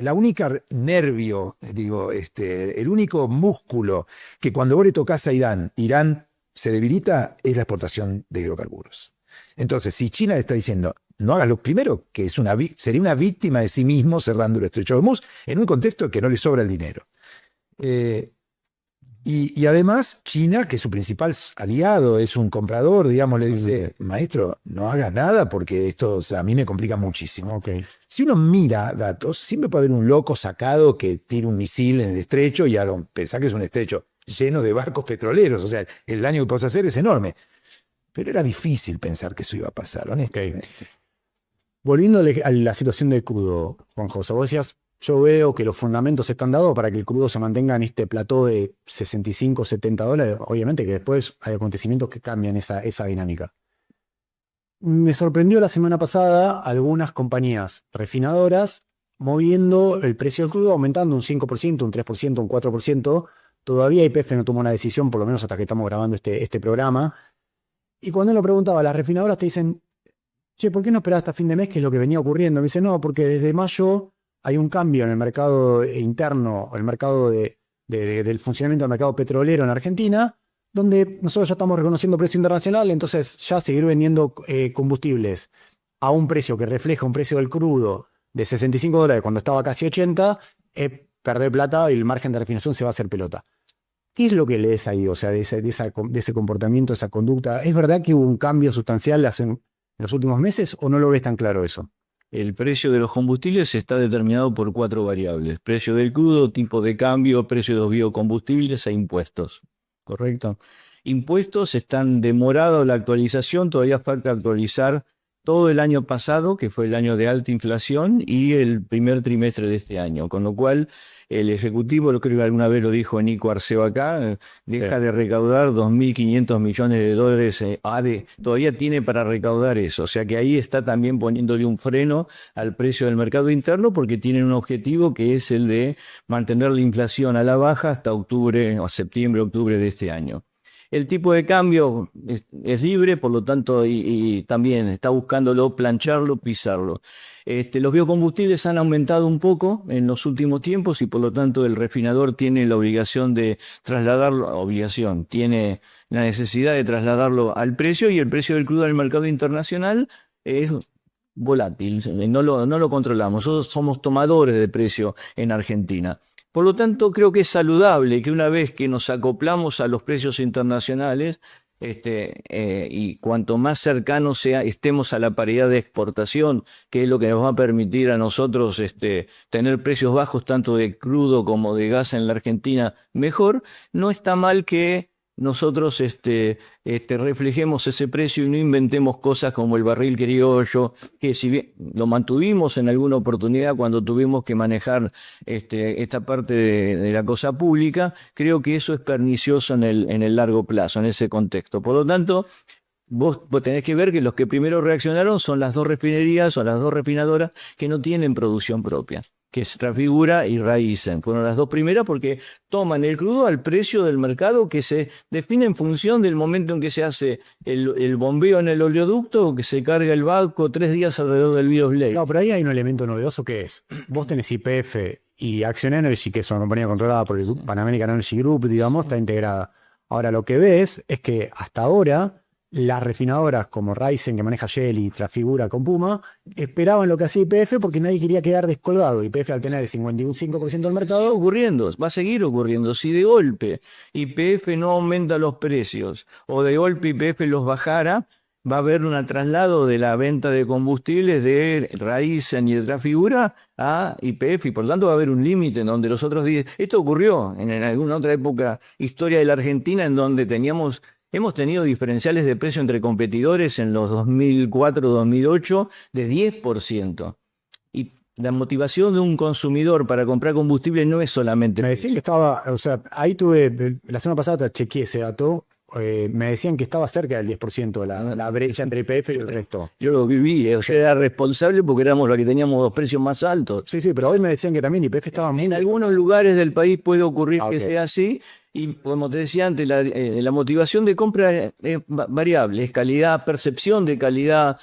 la única nervio, digo, el único músculo que cuando vos le tocas a Irán se debilita es la exportación de hidrocarburos. Entonces, si China le está diciendo, no hagas lo primero, que sería una víctima de sí mismo cerrando el estrecho de Hormuz en un contexto que no le sobra el dinero. Y además, China, que su principal aliado es un comprador, digamos, le dice, maestro, no hagas nada porque esto, o sea, a mí me complica muchísimo. Ok. Si uno mira datos, siempre puede haber un loco sacado que tire un misil en el estrecho y pensar que es un estrecho lleno de barcos petroleros. O sea, el daño que puedes hacer es enorme. Pero era difícil pensar que eso iba a pasar, honestamente. Volviendo a la situación del crudo, Juan José, vos decías, yo veo que los fundamentos están dados para que el crudo se mantenga en este plató de 65, 70 dólares. Obviamente que después hay acontecimientos que cambian esa dinámica. Me sorprendió la semana pasada algunas compañías refinadoras moviendo el precio del crudo, aumentando un 5%, un 3%, un 4%. Todavía YPF no tomó una decisión, por lo menos hasta que estamos grabando este programa. Y cuando él lo preguntaba, las refinadoras te dicen, che, ¿por qué no esperar hasta fin de mes? Que es lo que venía ocurriendo. Me dice, no, porque desde mayo hay un cambio en el mercado interno, el mercado del funcionamiento del mercado petrolero en Argentina, donde nosotros ya estamos reconociendo precio internacional, entonces ya seguir vendiendo combustibles a un precio que refleja un precio del crudo de 65 dólares cuando estaba casi 80, es perder plata y el margen de refinación se va a hacer pelota. ¿Qué es lo que lees ahí? O sea, de ese comportamiento, esa conducta. ¿Es verdad que hubo un cambio sustancial en los últimos meses o no lo ves tan claro eso? El precio de los combustibles está determinado por 4 variables: precio del crudo, tipo de cambio, precio de los biocombustibles e impuestos. ¿Correcto? Impuestos están demorados la actualización, todavía falta actualizar todo el año pasado, que fue el año de alta inflación, y el primer trimestre de este año, con lo cual el Ejecutivo, lo creo que alguna vez lo dijo Nico Arceo acá, deja de recaudar 2.500 millones de dólares ADE, todavía tiene para recaudar eso, o sea que ahí está también poniéndole un freno al precio del mercado interno porque tienen un objetivo que es el de mantener la inflación a la baja hasta octubre o septiembre, octubre de este año. El tipo de cambio es libre, por lo tanto, y también está buscándolo plancharlo, pisarlo. Los biocombustibles han aumentado un poco en los últimos tiempos y por lo tanto el refinador tiene la obligación de trasladarlo, tiene la necesidad de trasladarlo al precio, y el precio del crudo en el mercado internacional es volátil, no lo controlamos. Nosotros somos tomadores de precio en Argentina. Por lo tanto, creo que es saludable que una vez que nos acoplamos a los precios internacionales, y cuanto más cercanos estemos a la paridad de exportación, que es lo que nos va a permitir a nosotros tener precios bajos tanto de crudo como de gas en la Argentina, mejor. No está mal que nosotros reflejemos ese precio y no inventemos cosas como el barril criollo, que si bien lo mantuvimos en alguna oportunidad cuando tuvimos que manejar esta parte de la cosa pública, creo que eso es pernicioso en el largo plazo, en ese contexto. Por lo tanto, vos tenés que ver que los que primero reaccionaron son las 2 refinerías o las 2 refinadoras que no tienen producción propia, que es Trafigura y Raízen. Fueron las 2 primeras porque toman el crudo al precio del mercado que se define en función del momento en que se hace el bombeo en el oleoducto, que se carga el barco 3 días alrededor del Beos Lake. No, pero ahí hay un elemento novedoso que es, vos tenés YPF y Action Energy, que es una compañía controlada por el Pan American Energy Group, digamos, está integrada. Ahora, lo que ves es que hasta ahora las refinadoras como Raízen, que maneja Shell, y Trafigura con Puma, esperaban lo que hacía YPF porque nadie quería quedar descolgado. YPF, al tener el 55% del mercado, Ocurriendo, va a seguir ocurriendo. Si de golpe YPF no aumenta los precios o de golpe YPF los bajara, va a haber un traslado de la venta de combustibles de Raízen y de Trafigura a YPF, y por lo tanto va a haber un límite en donde los otros días... Esto ocurrió en alguna otra época, historia de la Argentina, en donde hemos tenido diferenciales de precio entre competidores en los 2004-2008 de 10%. Y la motivación de un consumidor para comprar combustible no es solamente me decían que estaba, o sea, ahí la semana pasada chequeé ese dato, me decían que estaba cerca del 10% la brecha entre YPF y el resto. Yo lo viví, o sea, era responsable porque éramos los que teníamos los precios más altos. Sí, sí, pero hoy me decían que también YPF estaba muy... En algunos lugares del país puede ocurrir Ah, que ok. sea así, y como te decía antes, la motivación de compra es variable, es calidad, percepción de calidad,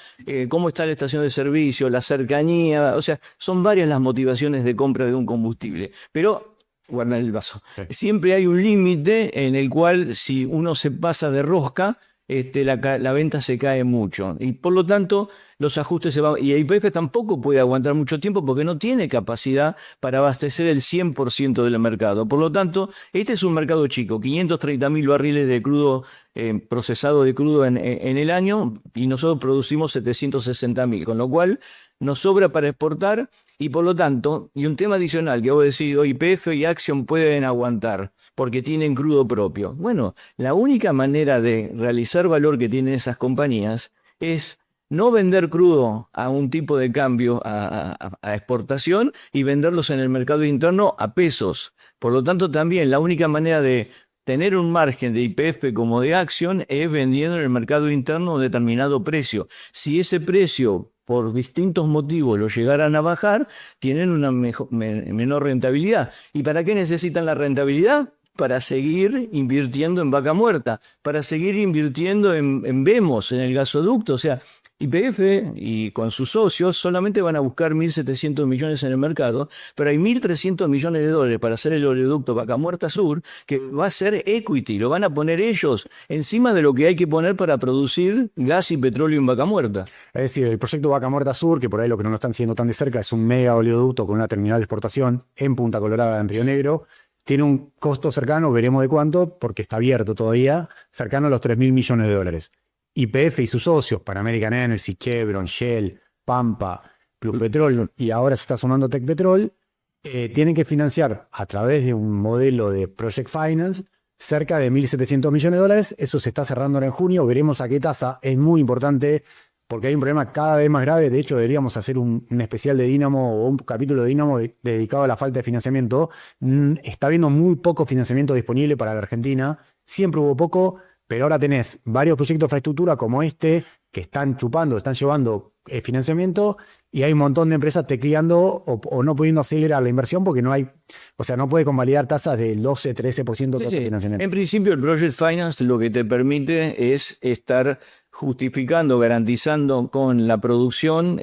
cómo está la estación de servicio, la cercanía, o sea, son varias las motivaciones de compra de un combustible. Pero, guarda el vaso, Sí. siempre hay un límite en el cual si uno se pasa de rosca, la venta se cae mucho. Y por lo tanto, los ajustes se van. Y YPF tampoco puede aguantar mucho tiempo porque no tiene capacidad para abastecer el 100% del mercado. Por lo tanto, este es un mercado chico, 530.000 barriles de crudo, procesado de crudo en el año, y nosotros producimos 760.000, con lo cual nos sobra para exportar. Y por lo tanto, y un tema adicional que vos decís, YPF y Action pueden aguantar porque tienen crudo propio. Bueno, la única manera de realizar valor que tienen esas compañías es no vender crudo a un tipo de cambio a exportación y venderlos en el mercado interno a pesos. Por lo tanto, también la única manera de tener un margen de YPF como de Action es vendiendo en el mercado interno a un determinado precio. Si ese precio, por distintos motivos, lo llegaran a bajar, tienen una menor rentabilidad. ¿Y para qué necesitan la rentabilidad? Para seguir invirtiendo en Vaca Muerta, para seguir invirtiendo en VEMOS, en el gasoducto. O sea, YPF y con sus socios solamente van a buscar 1.700 millones en el mercado, pero hay 1.300 millones de dólares para hacer el oleoducto Vaca Muerta Sur, que va a ser equity, lo van a poner ellos encima de lo que hay que poner para producir gas y petróleo en Vaca Muerta. Es decir, el proyecto Vaca Muerta Sur, que por ahí lo que no lo están siguiendo tan de cerca, es un mega oleoducto con una terminal de exportación en Punta Colorada, en Río Negro. Tiene un costo cercano, veremos de cuánto, porque está abierto todavía, cercano a los 3.000 millones de dólares. YPF y sus socios, Pan American Energy, Chevron, Shell, Pampa, Plus Petrol, y ahora se está sumando Tech Petrol, tienen que financiar a través de un modelo de Project Finance cerca de 1.700 millones de dólares. Eso se está cerrando ahora en junio, veremos a qué tasa. Es muy importante porque hay un problema cada vez más grave. De hecho, deberíamos hacer un especial de Dínamo o un capítulo de Dínamo dedicado a la falta de financiamiento. Está habiendo muy poco financiamiento disponible para la Argentina. Siempre hubo poco, pero ahora tenés varios proyectos de infraestructura como este que están chupando, están llevando financiamiento, y hay un montón de empresas tecleando o no pudiendo acelerar la inversión porque no hay, o sea, no puede convalidar tasas del 12-13% de Sí, sí. financiamiento. En principio, el Project Finance lo que te permite es estar justificando, garantizando con la producción.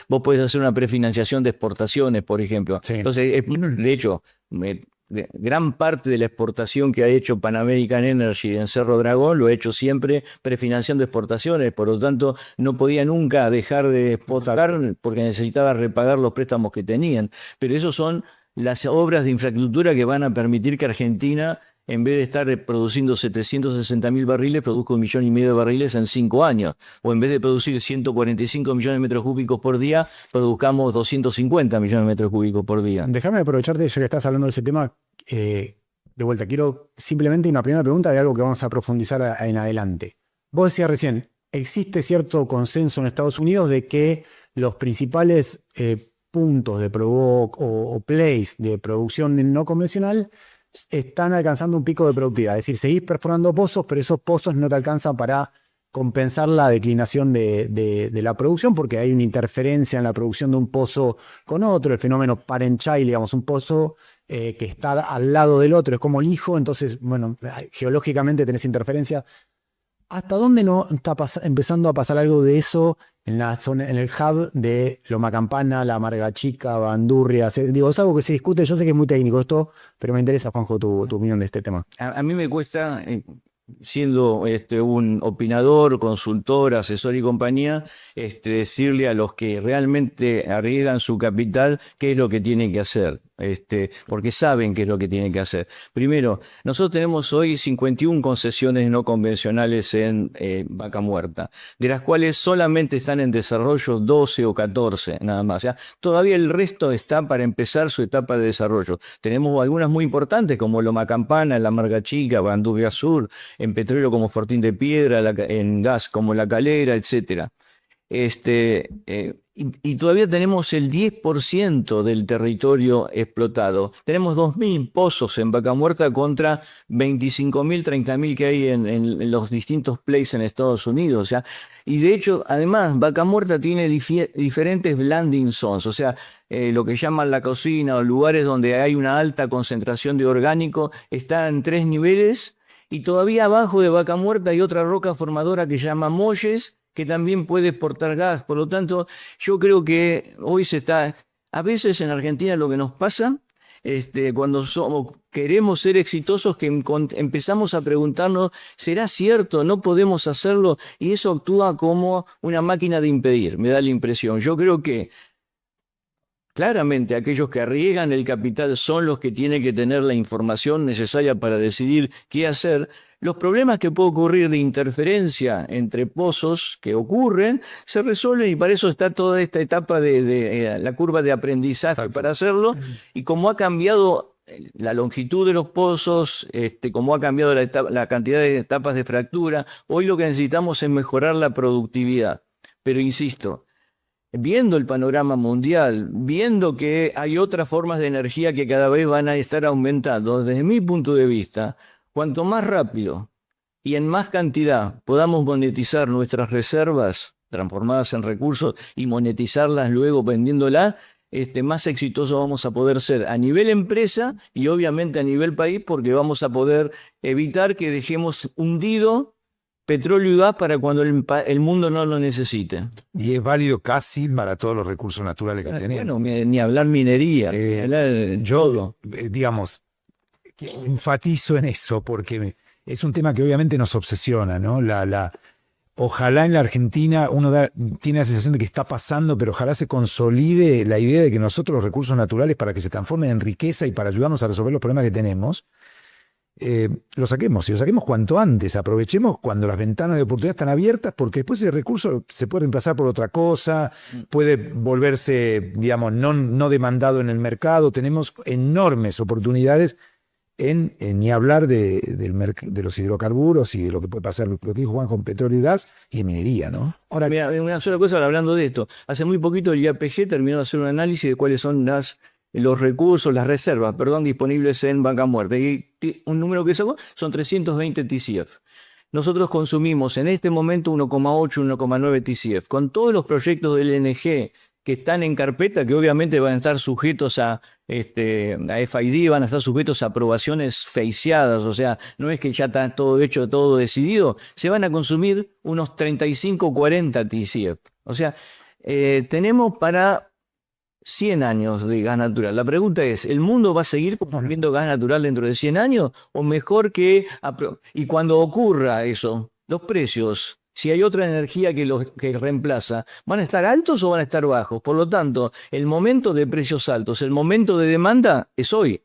Vos podés hacer una prefinanciación de exportaciones, por ejemplo. Sí. Entonces, de hecho, gran parte de la exportación que ha hecho Pan American Energy en Cerro Dragón lo ha hecho siempre prefinanciando exportaciones. Por lo tanto, no podía nunca dejar de exportar porque necesitaba repagar los préstamos que tenían. Pero esos son las obras de infraestructura que van a permitir que Argentina, en vez de estar produciendo 760.000 barriles, produzca 1,5 millones de barriles en 5 años. O en vez de producir 145 millones de metros cúbicos por día, produzcamos 250 millones de metros cúbicos por día. Déjame aprovecharte, ya que estás hablando de ese tema, de vuelta. Quiero simplemente una primera pregunta de algo que vamos a profundizar en adelante. Vos decías recién, existe cierto consenso en Estados Unidos de que los principales puntos de o plays de producción no convencional están alcanzando un pico de productividad. Es decir, seguís perforando pozos, pero esos pozos no te alcanzan para compensar la declinación de la producción, porque hay una interferencia en la producción de un pozo con otro, el fenómeno parent-child, digamos, un pozo que está al lado del otro, es como el hijo. Entonces, bueno, geológicamente tenés interferencia. ¿Hasta dónde no está empezando a pasar algo de eso en la zona, en el hub de Loma Campana, La Amarga Chica, Bandurria? Digo, es algo que se discute, yo sé que es muy técnico esto, pero me interesa, Juanjo, tu opinión de este tema. A mí me cuesta, siendo un opinador, consultor, asesor y compañía, decirle a los que realmente arriesgan su capital qué es lo que tienen que hacer. Porque saben qué es lo que tienen que hacer. Primero, nosotros tenemos hoy 51 concesiones no convencionales en Vaca Muerta, de las cuales solamente están en desarrollo 12 o 14, nada más. O sea, todavía el resto está para empezar su etapa de desarrollo. Tenemos algunas muy importantes como Loma Campana, La Amarga Chica, Bandurria Sur, en petróleo como Fortín de Piedra, en gas como La Calera, etcétera. Y todavía tenemos el 10% del territorio explotado. Tenemos 2.000 pozos en Vaca Muerta contra 25.000, 30.000 que hay en los distintos places en Estados Unidos. O sea, y de hecho, además, Vaca Muerta tiene diferentes landing zones, o sea, lo que llaman la cocina o lugares donde hay una alta concentración de orgánico, está en 3 niveles. Y todavía abajo de Vaca Muerta hay otra roca formadora que se llama Molles, que también puede exportar gas. Por lo tanto, yo creo que hoy a veces en Argentina lo que nos pasa, cuando queremos ser exitosos, que empezamos a preguntarnos, ¿será cierto? ¿No podemos hacerlo? Y eso actúa como una máquina de impedir, me da la impresión. Yo creo que claramente aquellos que arriesgan el capital son los que tienen que tener la información necesaria para decidir qué hacer. Los problemas que puede ocurrir de interferencia entre pozos que ocurren se resuelven, y para eso está toda esta etapa de la curva de aprendizaje para hacerlo. Y como ha cambiado la longitud de los pozos, como ha cambiado la cantidad de etapas de fractura, hoy lo que necesitamos es mejorar la productividad. Pero insisto, viendo el panorama mundial, viendo que hay otras formas de energía que cada vez van a estar aumentando, desde mi punto de vista, cuanto más rápido y en más cantidad podamos monetizar nuestras reservas transformadas en recursos y monetizarlas luego vendiéndolas, más exitosos vamos a poder ser a nivel empresa y obviamente a nivel país, porque vamos a poder evitar que dejemos hundido petróleo y gas para cuando el mundo no lo necesite. Y es válido casi para todos los recursos naturales que tenemos. Bueno, ni hablar minería, ni hablar yo, digamos, enfatizo en eso porque es un tema que obviamente nos obsesiona, ¿no? Ojalá en la Argentina tiene la sensación de que está pasando, pero ojalá se consolide la idea de que nosotros los recursos naturales, para que se transformen en riqueza y para ayudarnos a resolver los problemas que tenemos, lo saquemos, y lo saquemos cuanto antes. Aprovechemos cuando las ventanas de oportunidad están abiertas, porque después ese recurso se puede reemplazar por otra cosa, puede volverse, digamos, no demandado en el mercado. Tenemos enormes oportunidades ni hablar de los hidrocarburos y de lo que puede pasar, lo que dijo Juan, con petróleo y gas y en minería, ¿no? Ahora, mira, una sola cosa hablando de esto. Hace muy poquito el IAPG terminó de hacer un análisis de cuáles son los recursos, las reservas, disponibles en Vaca Muerta. Y un número que sacó son 320 TCF. Nosotros consumimos en este momento 1,8, 1,9 TCF. Con todos los proyectos del LNG que están en carpeta, que obviamente van a estar sujetos a FID, van a estar sujetos a aprobaciones faceadas, o sea, no es que ya está todo hecho, todo decidido, se van a consumir unos 35, 40 TCF. O sea, tenemos para 100 años de gas natural. La pregunta es, ¿el mundo va a seguir consumiendo gas natural dentro de 100 años? ¿O mejor que... Y cuando ocurra eso, los precios, si hay otra energía que reemplaza, ¿van a estar altos o van a estar bajos? Por lo tanto, el momento de precios altos, el momento de demanda es hoy.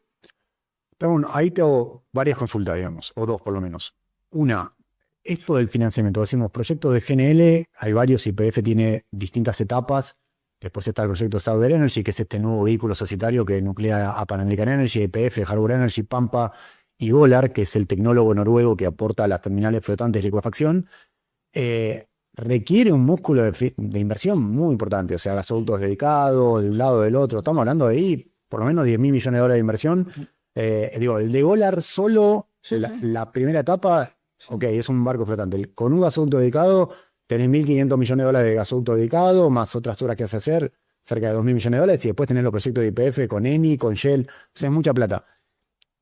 Ahí tengo varias consultas, digamos, o dos por lo menos. Una, esto del financiamiento. Decimos, proyectos de GNL, hay varios, YPF tiene distintas etapas. Después está el proyecto Southern Energy, que es este nuevo vehículo societario que nuclea a Pan American Energy, YPF, Harbour Energy, Pampa y Golar, que es el tecnólogo noruego que aporta a las terminales flotantes de licuefacción. Requiere un músculo de inversión muy importante, o sea, gasoductos dedicados de un lado o del otro. Estamos hablando de ahí por lo menos 10.000 millones de dólares de inversión. El de Golar solo, la primera etapa, ok, es un barco flotante. Con un gasoducto dedicado tenés 1.500 millones de dólares de gasoducto dedicado, más otras obras que hace hacer, cerca de 2.000 millones de dólares, y después tenés los proyectos de YPF con Eni, con Shell, o sea, es mucha plata.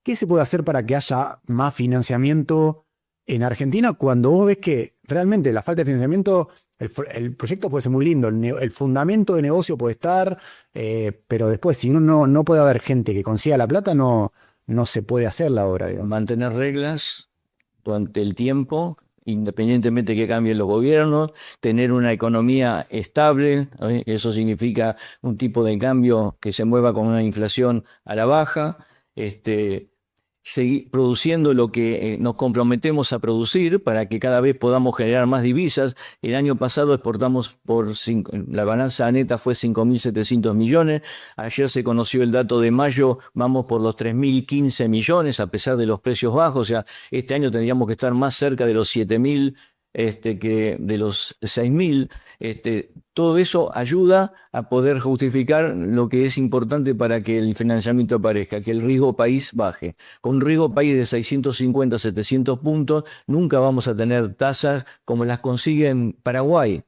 ¿Qué se puede hacer para que haya más financiamiento en Argentina cuando vos ves que realmente la falta de financiamiento, el proyecto puede ser muy lindo, el fundamento de negocio puede estar, pero después si uno no puede haber gente que consiga la plata, no se puede hacer la obra, digamos. Mantener reglas durante el tiempo, independientemente de que cambien los gobiernos, tener una economía estable, eso significa un tipo de cambio que se mueva con una inflación a la baja, seguir produciendo lo que nos comprometemos a producir para que cada vez podamos generar más divisas. El año pasado exportamos la balanza neta fue 5.700 millones. Ayer se conoció el dato de mayo, vamos por los 3.015 millones a pesar de los precios bajos. O sea, este año tendríamos que estar más cerca de los 7.000 que de los 6.000, todo eso ayuda a poder justificar lo que es importante para que el financiamiento aparezca, que el riesgo país baje. Con un riesgo país de 650, 700 puntos, nunca vamos a tener tasas como las consiguen Paraguay,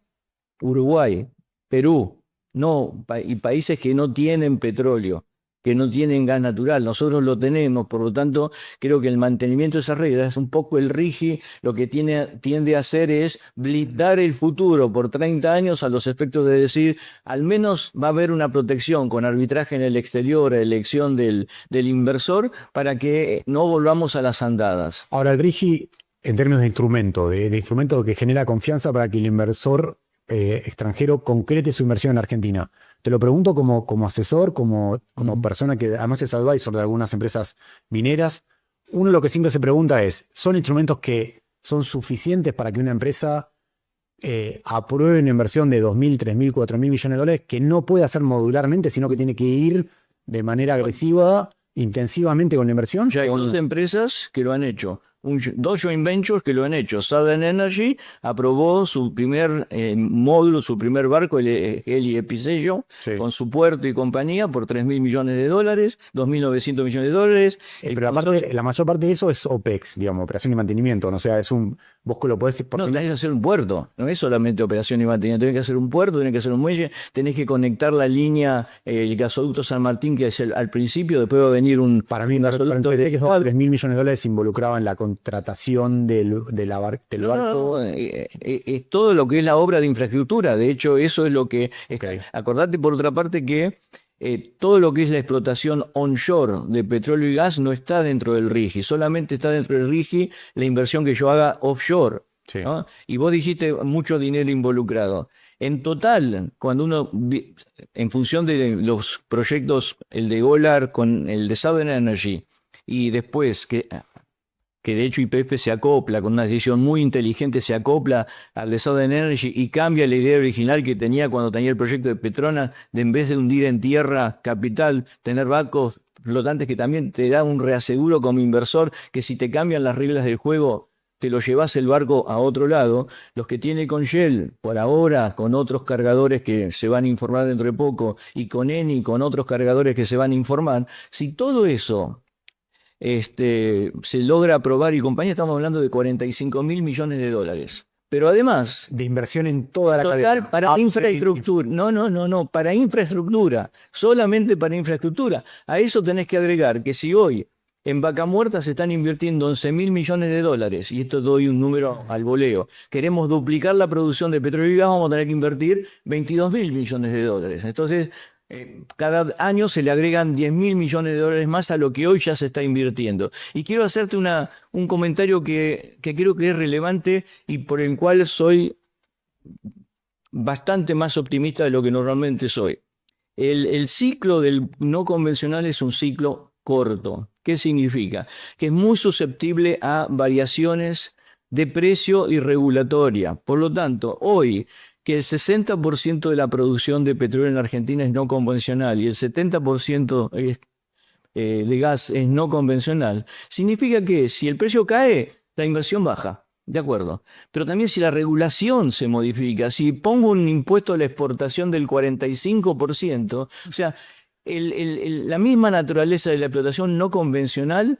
Uruguay, Perú, no, y países que no tienen petróleo, que no tienen gas natural. Nosotros lo tenemos, por lo tanto, creo que el mantenimiento de esas reglas es un poco el RIGI, lo que tiende a hacer es blindar el futuro por 30 años a los efectos de decir, al menos va a haber una protección con arbitraje en el exterior, elección del inversor, para que no volvamos a las andadas. Ahora, el RIGI, en términos de instrumento, de instrumento que genera confianza para que el inversor extranjero concrete su inversión en Argentina. Te lo pregunto como asesor, como persona que además es advisor de algunas empresas mineras. Uno lo que siempre se pregunta es, ¿son instrumentos que son suficientes para que una empresa apruebe una inversión de 2.000, 3.000, 4.000 millones de dólares que no puede hacer modularmente, sino que tiene que ir de manera agresiva, intensivamente con la inversión? Ya hay dos empresas que lo han hecho. Dos joint ventures que lo han hecho. Southern Energy aprobó su primer módulo, su primer barco, el Episello, Sí. con su puerto y compañía por 3.000 millones de dólares, 2.900 millones de dólares. Pero aparte, la mayor parte de eso es OPEX, digamos, operación y mantenimiento. ¿No? O sea, vos lo podés... No, tenés que hacer un puerto, no es solamente operación y mantenimiento, tenés que hacer un puerto, tenés que hacer un muelle, tenés que conectar la línea, el gasoducto San Martín, que es al principio, después va a venir un... Para mí, que 3.000 millones de dólares involucraban la contratación del barco. No, es todo lo que es la obra de infraestructura. De hecho, eso es lo que... Okay. Acordate, por otra parte, que todo lo que es la explotación onshore de petróleo y gas no está dentro del RIGI, solamente está dentro del RIGI la inversión que yo haga offshore. Sí. ¿No? Y vos dijiste mucho dinero involucrado. En total, cuando uno, en función de los proyectos, el de Golar con el de Southern Energy, y después que de hecho YPF se acopla con una decisión muy inteligente, se acopla al de Southern Energy y cambia la idea original que tenía cuando tenía el proyecto de Petronas, de en vez de hundir en tierra capital, tener barcos flotantes, que también te da un reaseguro como inversor, que si te cambian las reglas del juego, te lo llevas el barco a otro lado. Los que tiene con Shell, por ahora, con otros cargadores que se van a informar dentro de poco, y con Eni, con otros cargadores que se van a informar, si todo eso se logra aprobar y compañía, estamos hablando de 45.000 millones de dólares. Pero además, De inversión en toda la total cadena. para infraestructura. No, para infraestructura. Solamente para infraestructura. A eso tenés que agregar que si hoy en Vaca Muerta se están invirtiendo 11.000 millones de dólares, y esto doy un número al voleo, queremos duplicar la producción de petróleo y gas, vamos a tener que invertir 22.000 millones de dólares. Entonces, cada año se le agregan 10.000 millones de dólares más a lo que hoy ya se está invirtiendo. Y quiero hacerte un comentario que creo que es relevante y por el cual soy bastante más optimista de lo que normalmente soy. El ciclo del no convencional es un ciclo corto. ¿Qué significa? Que es muy susceptible a variaciones de precio y regulatoria. Por lo tanto, hoy que el 60% de la producción de petróleo en Argentina es no convencional y el 70% de gas es no convencional, significa que si el precio cae, la inversión baja. De acuerdo. Pero también si la regulación se modifica, si pongo un impuesto a la exportación del 45%, o sea, la misma naturaleza de la explotación no convencional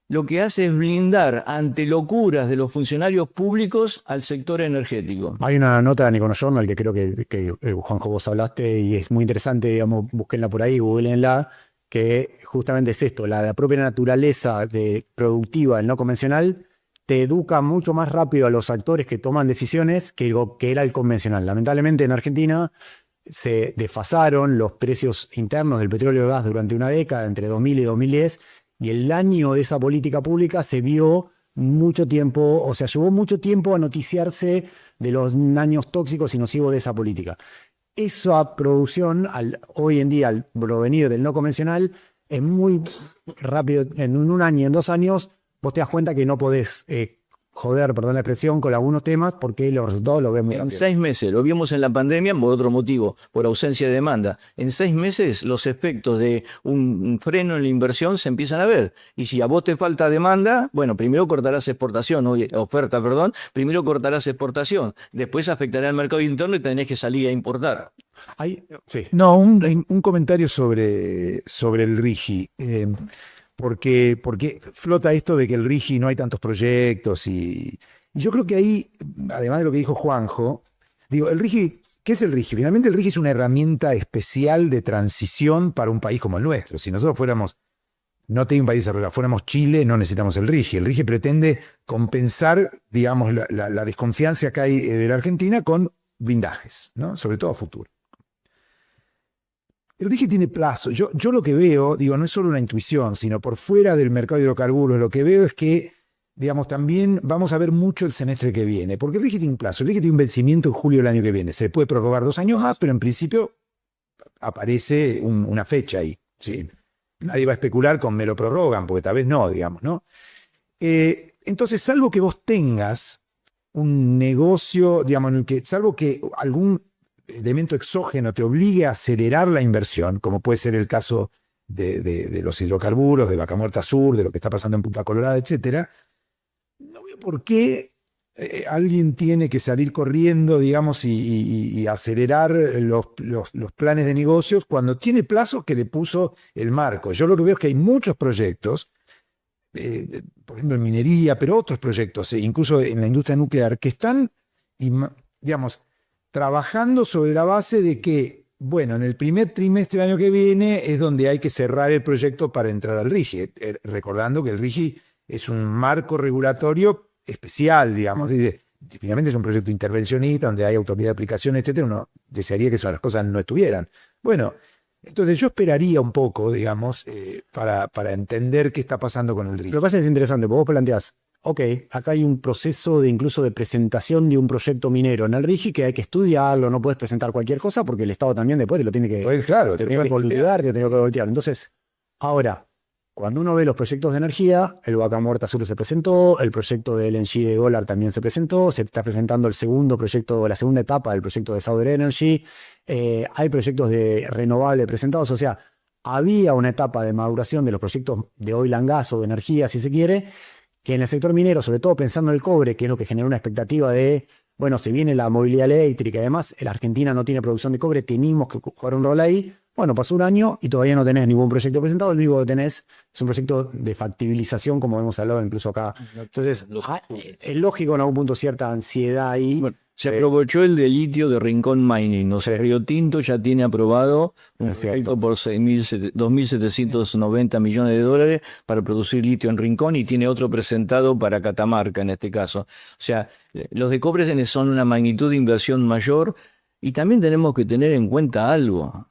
lo que hace es blindar ante locuras de los funcionarios públicos al sector energético. Hay una nota en Econo Journal que creo que Juanjo, vos hablaste y es muy interesante, digamos, búsquenla por ahí, googleenla, que justamente es esto, la propia naturaleza productiva del no convencional te educa mucho más rápido a los actores que toman decisiones que era el convencional. Lamentablemente en Argentina se desfasaron los precios internos del petróleo y el gas durante una década, entre 2000 y 2010, y el daño de esa política pública se vio mucho tiempo, o sea, llevó mucho tiempo a noticiarse de los daños tóxicos y nocivos de esa política. Esa producción, hoy en día, al provenir del no convencional, es muy rápido, en un año, en 2 años, vos te das cuenta que no podés joder, perdón la expresión, con algunos temas porque los resultados los ven muy En rápido. 6 meses, lo vimos en la pandemia por otro motivo, por ausencia de demanda. En 6 meses los efectos de un freno en la inversión se empiezan a ver. Y si a vos te falta demanda, bueno, primero cortarás exportación, oferta, perdón, primero cortarás exportación, después afectará al mercado interno y tenés que salir a importar. Sí. No, un comentario sobre el RIGI. Porque flota esto de que el RIGI no hay tantos proyectos y yo creo que ahí, además de lo que dijo Juanjo, digo, el RIGI, ¿qué es el RIGI? Finalmente el RIGI es una herramienta especial de transición para un país como el nuestro. Si nosotros fuéramos, no tengo un país desarrollado, fuéramos Chile, no necesitamos el RIGI. El RIGI pretende compensar, digamos, la desconfianza que hay de la Argentina con blindajes, ¿no? Sobre todo a futuro. El RIGI tiene plazo. Yo lo que veo, digo, no es solo una intuición, sino por fuera del mercado de hidrocarburos, lo que veo es que, digamos, también vamos a ver mucho el semestre que viene, porque el RIGI tiene un plazo. El RIGI tiene un vencimiento en julio del año que viene. Se puede prorrogar 2 años más, pero en principio aparece una fecha ahí. ¿Sí? Nadie va a especular con me lo prorrogan, porque tal vez no, digamos, ¿no? Entonces, salvo que vos tengas un negocio, digamos, en el que, salvo que algún elemento exógeno te obligue a acelerar la inversión, como puede ser el caso de los hidrocarburos, de Vaca Muerta Sur, de lo que está pasando en Punta Colorada, etcétera, no veo por qué alguien tiene que salir corriendo, digamos, y acelerar los planes de negocios cuando tiene plazos que le puso el marco. Yo lo que veo es que hay muchos proyectos, por ejemplo en minería, pero otros proyectos, incluso en la industria nuclear, que están, digamos, trabajando sobre la base de que, bueno, en el primer trimestre del año que viene es donde hay que cerrar el proyecto para entrar al RIGI, recordando que el RIGI es un marco regulatorio especial, digamos, finalmente es un proyecto intervencionista donde hay autoridad de aplicación, etcétera. Uno desearía que las cosas no estuvieran. Bueno, entonces yo esperaría un poco, digamos, para entender qué está pasando con el RIGI. Lo que pasa es interesante, porque vos planteás, ok, acá hay un proceso incluso de presentación de un proyecto minero en el RIGI que hay que estudiarlo, no puedes presentar cualquier cosa porque el Estado también después te lo tiene que, Pues, claro, te tiene que voltear, te tiene que voltear. Entonces, ahora, cuando uno ve los proyectos de energía, el Vaca Muerta Sur se presentó, el proyecto del LNG de Golar también se presentó, se está presentando el segundo proyecto, la segunda etapa del proyecto de Southern Energy, hay proyectos de renovable presentados, o sea, había una etapa de maduración de los proyectos de oil and gas o de energía, si se quiere, que en el sector minero, sobre todo pensando en el cobre, que es lo que genera una expectativa de, bueno, si viene la movilidad eléctrica y además la Argentina no tiene producción de cobre, tenemos que jugar un rol ahí. Bueno, pasó un año y todavía no tenés ningún proyecto presentado, lo único que tenés es un proyecto de factibilización, como hemos hablado incluso acá. Entonces, es lógico en algún punto cierta ansiedad ahí. Bueno, se aprovechó el de litio de Rincón Mining. O sea, Río Tinto ya tiene aprobado un proyecto por 2.790 millones de dólares para producir litio en Rincón y tiene otro presentado para Catamarca en este caso. O sea, los de cobre son una magnitud de inversión mayor y también tenemos que tener en cuenta algo.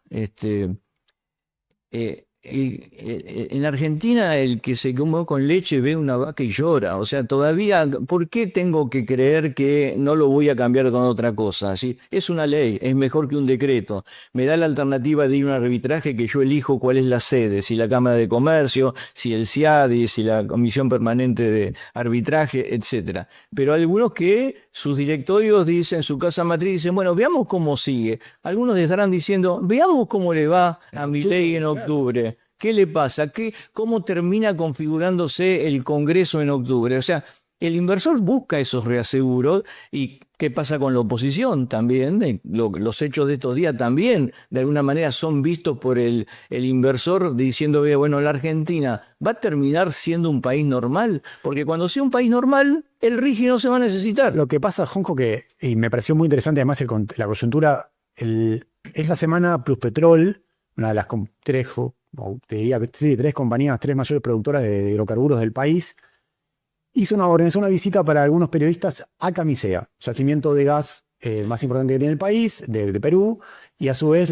En Argentina el que se come con leche ve una vaca y llora. O sea, todavía, ¿por qué tengo que creer que no lo voy a cambiar con otra cosa? ¿Sí? Es una ley, es mejor que un decreto. Me da la alternativa de ir a un arbitraje que yo elijo cuál es la sede, si la Cámara de Comercio, si el CIADI, si la Comisión Permanente de Arbitraje, etcétera. Pero algunos que sus directorios dicen, su casa matriz, dicen, bueno, veamos cómo sigue. Algunos estarán diciendo, veamos cómo le va a Milei en octubre. ¿Qué le pasa? ¿Cómo termina configurándose el Congreso en octubre? O sea, el inversor busca esos reaseguros y ¿qué pasa con la oposición también? Los hechos de estos días también de alguna manera son vistos por el inversor diciendo, bueno, la Argentina va a terminar siendo un país normal, porque cuando sea un país normal, el RIGI no se va a necesitar. Lo que pasa, Jonjo, y me pareció muy interesante además la coyuntura, es la semana Pluspetrol, una de las tres compañías, tres mayores productoras de hidrocarburos del país, organizó una visita para algunos periodistas a Camisea, yacimiento de gas más importante que tiene el país, de Perú, y a su vez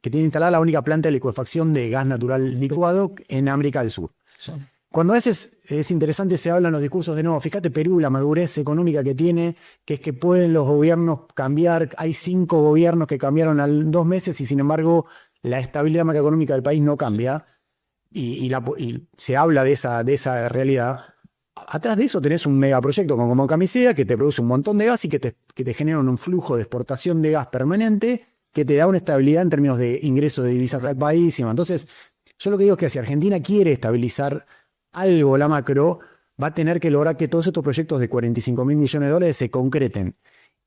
que tiene instalada la única planta de licuefacción de gas natural licuado en América del Sur. Sí. Cuando a veces es interesante, se hablan los discursos de no, fíjate Perú, la madurez económica que tiene, que es que pueden los gobiernos cambiar, hay 5 gobiernos que cambiaron en 2 meses y sin embargo la estabilidad macroeconómica del país no cambia, y se habla de esa realidad. Atrás de eso tenés un megaproyecto como Camisea que te produce un montón de gas y que te genera un flujo de exportación de gas permanente que te da una estabilidad en términos de ingreso de divisas al país. Entonces, yo lo que digo es que si Argentina quiere estabilizar algo la macro, va a tener que lograr que todos estos proyectos de 45.000 millones de dólares se concreten.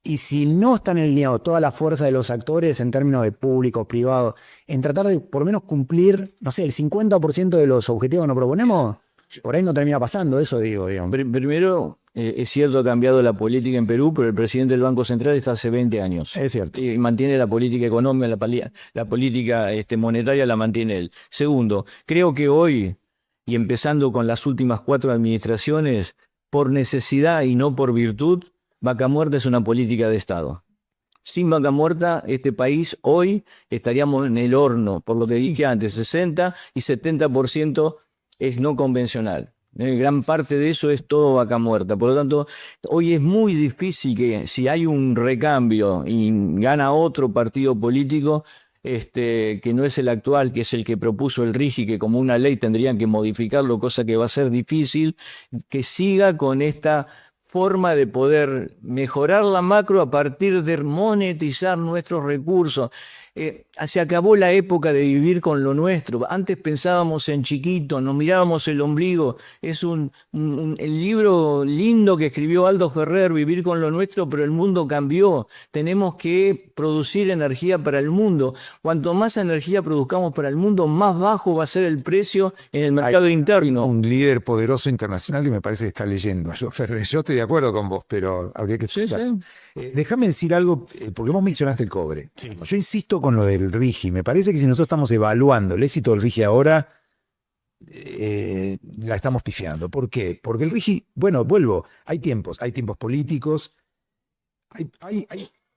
Y si no están alineados toda la fuerza de los actores en términos de público, privado, en tratar de por lo menos cumplir, no sé, el 50% de los objetivos que nos proponemos, por ahí no termina pasando, eso digo, digamos. Primero, es cierto, ha cambiado la política en Perú, pero el presidente del Banco Central está hace 20 años. Es cierto. Y mantiene la política económica, la política monetaria la mantiene él. Segundo, creo que hoy, y empezando con las últimas 4 administraciones, por necesidad y no por virtud, vaca muerta es una política de Estado. Sin vaca muerta, este país hoy estaríamos en el horno, por lo que dije antes, 60 y 70% es no convencional. Gran parte de eso es todo vaca muerta. Por lo tanto, hoy es muy difícil que si hay un recambio y gana otro partido político, que no es el actual, que es el que propuso el RIGI, que como una ley tendrían que modificarlo, cosa que va a ser difícil, que siga con esta forma de poder mejorar la macro a partir de monetizar nuestros recursos. Se acabó la época de vivir con lo nuestro. Antes pensábamos en chiquito, nos mirábamos el ombligo. Es el libro lindo que escribió Aldo Ferrer, Vivir con lo nuestro, pero el mundo cambió. Tenemos que producir energía para el mundo. Cuanto más energía produzcamos para el mundo, más bajo va a ser el precio en el mercado interno. Un líder poderoso internacional que me parece que está leyendo. Ferrer, yo estoy de acuerdo con vos, pero habría que... Sí. Déjame decir algo, porque vos mencionaste el cobre. Sí. Yo insisto con lo del RIGI. Me parece que si nosotros estamos evaluando el éxito del RIGI ahora, la estamos pifiando. ¿Por qué? Porque el RIGI, bueno, vuelvo, hay tiempos políticos,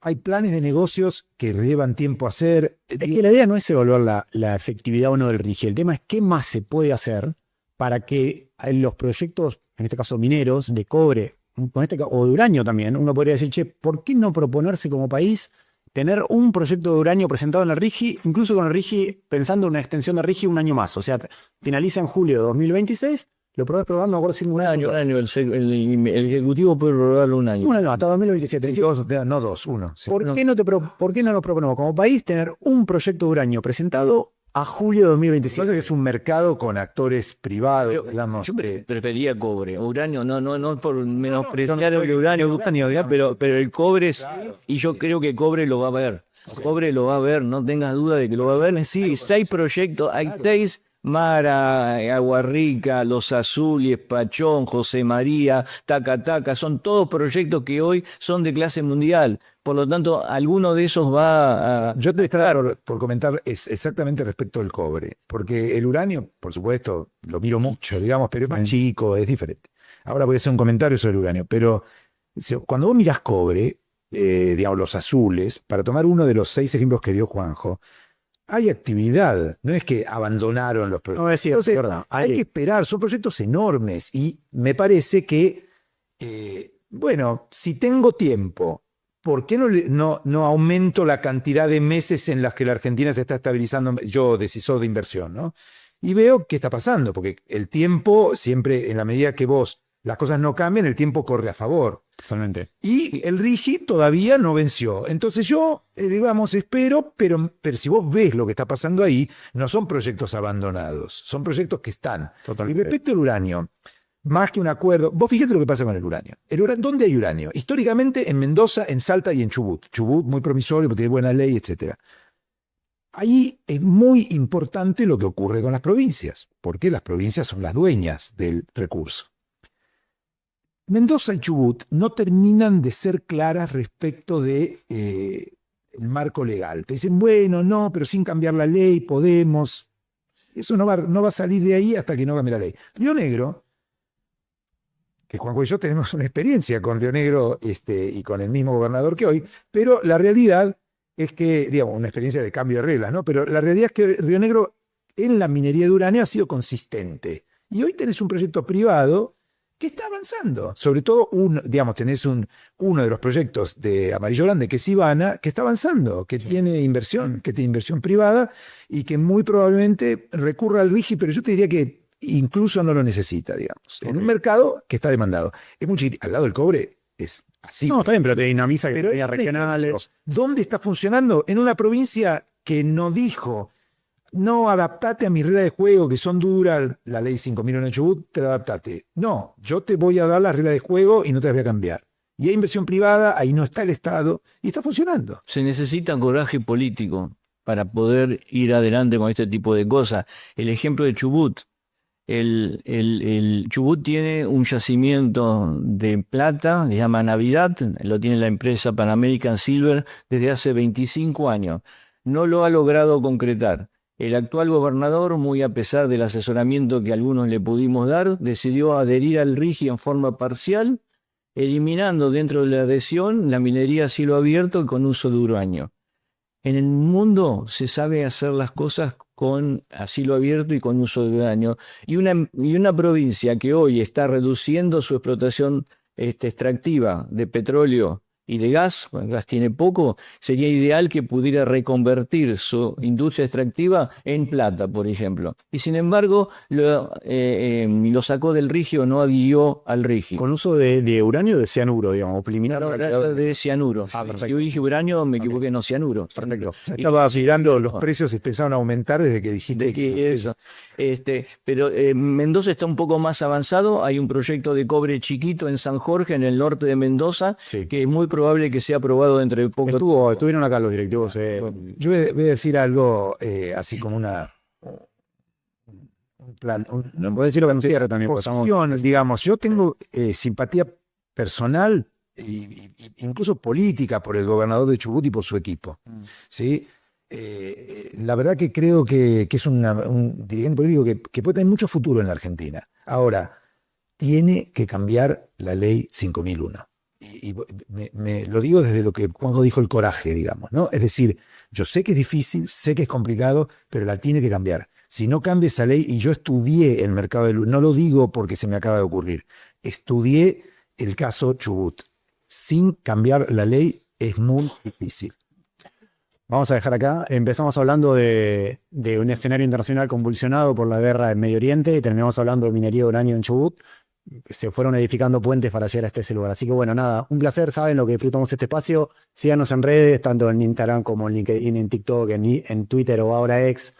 hay planes de negocios que llevan tiempo a hacer. Es que la idea no es evaluar la efectividad o no del RIGI. El tema es qué más se puede hacer para que los proyectos, en este caso mineros, de cobre, o de uranio también, uno podría decir, che, ¿por qué no proponerse como país tener un proyecto de uranio presentado en el RIGI, incluso con el RIGI pensando en una extensión de RIGI un año más? O sea, finaliza en julio de 2026, lo podés probar, no me acuerdo si un año. El Ejecutivo puede prorrogarlo un año. Un año, hasta 2027. Sí, no dos, uno. Sí. ¿Por qué no nos proponemos como país tener un proyecto de uranio presentado a julio de 2027? Entonces es un mercado con actores privados, Yo digamos. Yo prefería cobre. Uranio, no por menospreciar el uranio, pero el cobre, y yo creo que cobre lo va a ver. Cobre lo va a ver, no tengas duda de que lo va a ver. Sí, 6 proyectos, hay 6. Mara, Agua Rica, Los Azules, Pachón, José María, Taca, son todos proyectos que hoy son de clase mundial. Por lo tanto, alguno de esos va a... Yo te estaba por comentar exactamente respecto del cobre, porque el uranio, por supuesto, lo miro mucho, digamos, pero es más chico, es diferente. Ahora voy a hacer un comentario sobre el uranio, pero cuando vos mirás cobre, digamos, los azules, para tomar uno de los 6 ejemplos que dio Juanjo, hay actividad, no es que abandonaron los proyectos. No, es cierto, entonces, verdad. hay que esperar, son proyectos enormes y me parece que, bueno, si tengo tiempo, ¿por qué no aumento la cantidad de meses en las que la Argentina se está estabilizando, yo, decisor de inversión, ¿no? Y veo qué está pasando, porque el tiempo siempre, en la medida que las cosas no cambian, el tiempo corre a favor. Totalmente. Y el RIGI todavía no venció. Entonces yo, digamos, espero, pero si vos ves lo que está pasando ahí, no son proyectos abandonados, son proyectos que están. Totalmente. Y respecto al uranio, más que un acuerdo, vos fíjate lo que pasa con el uranio. ¿Dónde hay uranio? Históricamente en Mendoza, en Salta y en Chubut. Chubut muy promisorio, porque tiene buena ley, etc. Ahí es muy importante lo que ocurre con las provincias, porque las provincias son las dueñas del recurso. Mendoza y Chubut no terminan de ser claras respecto de el marco legal. Te dicen, bueno, no, pero sin cambiar la ley podemos. Eso no va a salir de ahí hasta que no cambie la ley. Río Negro, que Juanjo y yo tenemos una experiencia con Río Negro y con el mismo gobernador que hoy, pero la realidad es que, digamos, una experiencia de cambio de reglas, ¿no? Pero la realidad es que Río Negro en la minería de uranio ha sido consistente. Y hoy tenés un proyecto privado que está avanzando. Sobre todo, tenés uno de los proyectos de Amarillo Grande, que es Ivana, que está avanzando, que tiene inversión privada y que muy probablemente recurra al RIGI, pero yo te diría que incluso no lo necesita, digamos. En un mercado que está demandado. Es muy chiquitito. Al lado del cobre es así. No, está bien, pero te dinamiza que Pero tenía es un regionales. ejemplo. ¿Dónde está funcionando? En una provincia que no dijo, no, adaptate a mis reglas de juego que son duras, la ley 5001 en Chubut, pero adaptate. No, yo te voy a dar las reglas de juego y no te las voy a cambiar. Y hay inversión privada, ahí no está el Estado, y está funcionando. Se necesita coraje político para poder ir adelante con este tipo de cosas. El ejemplo de Chubut. El Chubut tiene un yacimiento de plata, se llama Navidad, lo tiene la empresa Pan American Silver desde hace 25 años. No lo ha logrado concretar. El actual gobernador, muy a pesar del asesoramiento que algunos le pudimos dar, decidió adherir al RIGI en forma parcial, eliminando dentro de la adhesión la minería a cielo abierto con uso de uranio. En el mundo se sabe hacer las cosas a cielo abierto y con uso de uranio. Y una provincia que hoy está reduciendo su explotación extractiva de petróleo y de gas, el gas tiene poco, sería ideal que pudiera reconvertir su industria extractiva en plata, por ejemplo. Y sin embargo, lo sacó del RIGI o no adhirió al RIGI. Con uso de uranio o de cianuro, digamos, o preliminar. No, era de cianuro. perfecto. Si yo dije uranio, me equivoqué, no cianuro. Perfecto. Estaba mirando los precios y empezaron a aumentar desde que dijiste De que eso. Pero Mendoza está un poco más avanzado. Hay un proyecto de cobre chiquito en San Jorge, en el norte de Mendoza, Sí. que es muy probable que sea aprobado dentro de poco. Estuvieron acá los directivos. Yo voy a decir algo así como un plan, No puedo decir lo que nos cierre también. porque estamos- posición, digamos. Yo tengo simpatía personal e incluso política por el gobernador de Chubut y por su equipo. ¿Sí? La verdad que creo que es un dirigente político que puede tener mucho futuro en la Argentina. Ahora, tiene que cambiar la ley 5001. Y me lo digo desde lo que Juanjo dijo, el coraje, digamos, ¿no? Es decir, yo sé que es difícil, sé que es complicado, pero la tiene que cambiar. Si no cambia esa ley, y yo estudié el mercado de luz, no lo digo porque se me acaba de ocurrir, estudié el caso Chubut. Sin cambiar la ley es muy difícil. Vamos a dejar acá. Empezamos hablando de un escenario internacional convulsionado por la guerra en Medio Oriente y terminamos hablando de minería de uranio en Chubut. Se fueron edificando puentes para llegar hasta ese lugar. Así que bueno, nada, un placer. Saben lo que disfrutamos este espacio. Síganos en redes, tanto en Instagram como en LinkedIn, en TikTok, en Twitter o ahora X.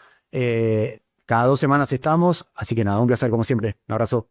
Cada 2 semanas estamos. Así que nada, un placer como siempre. Un abrazo.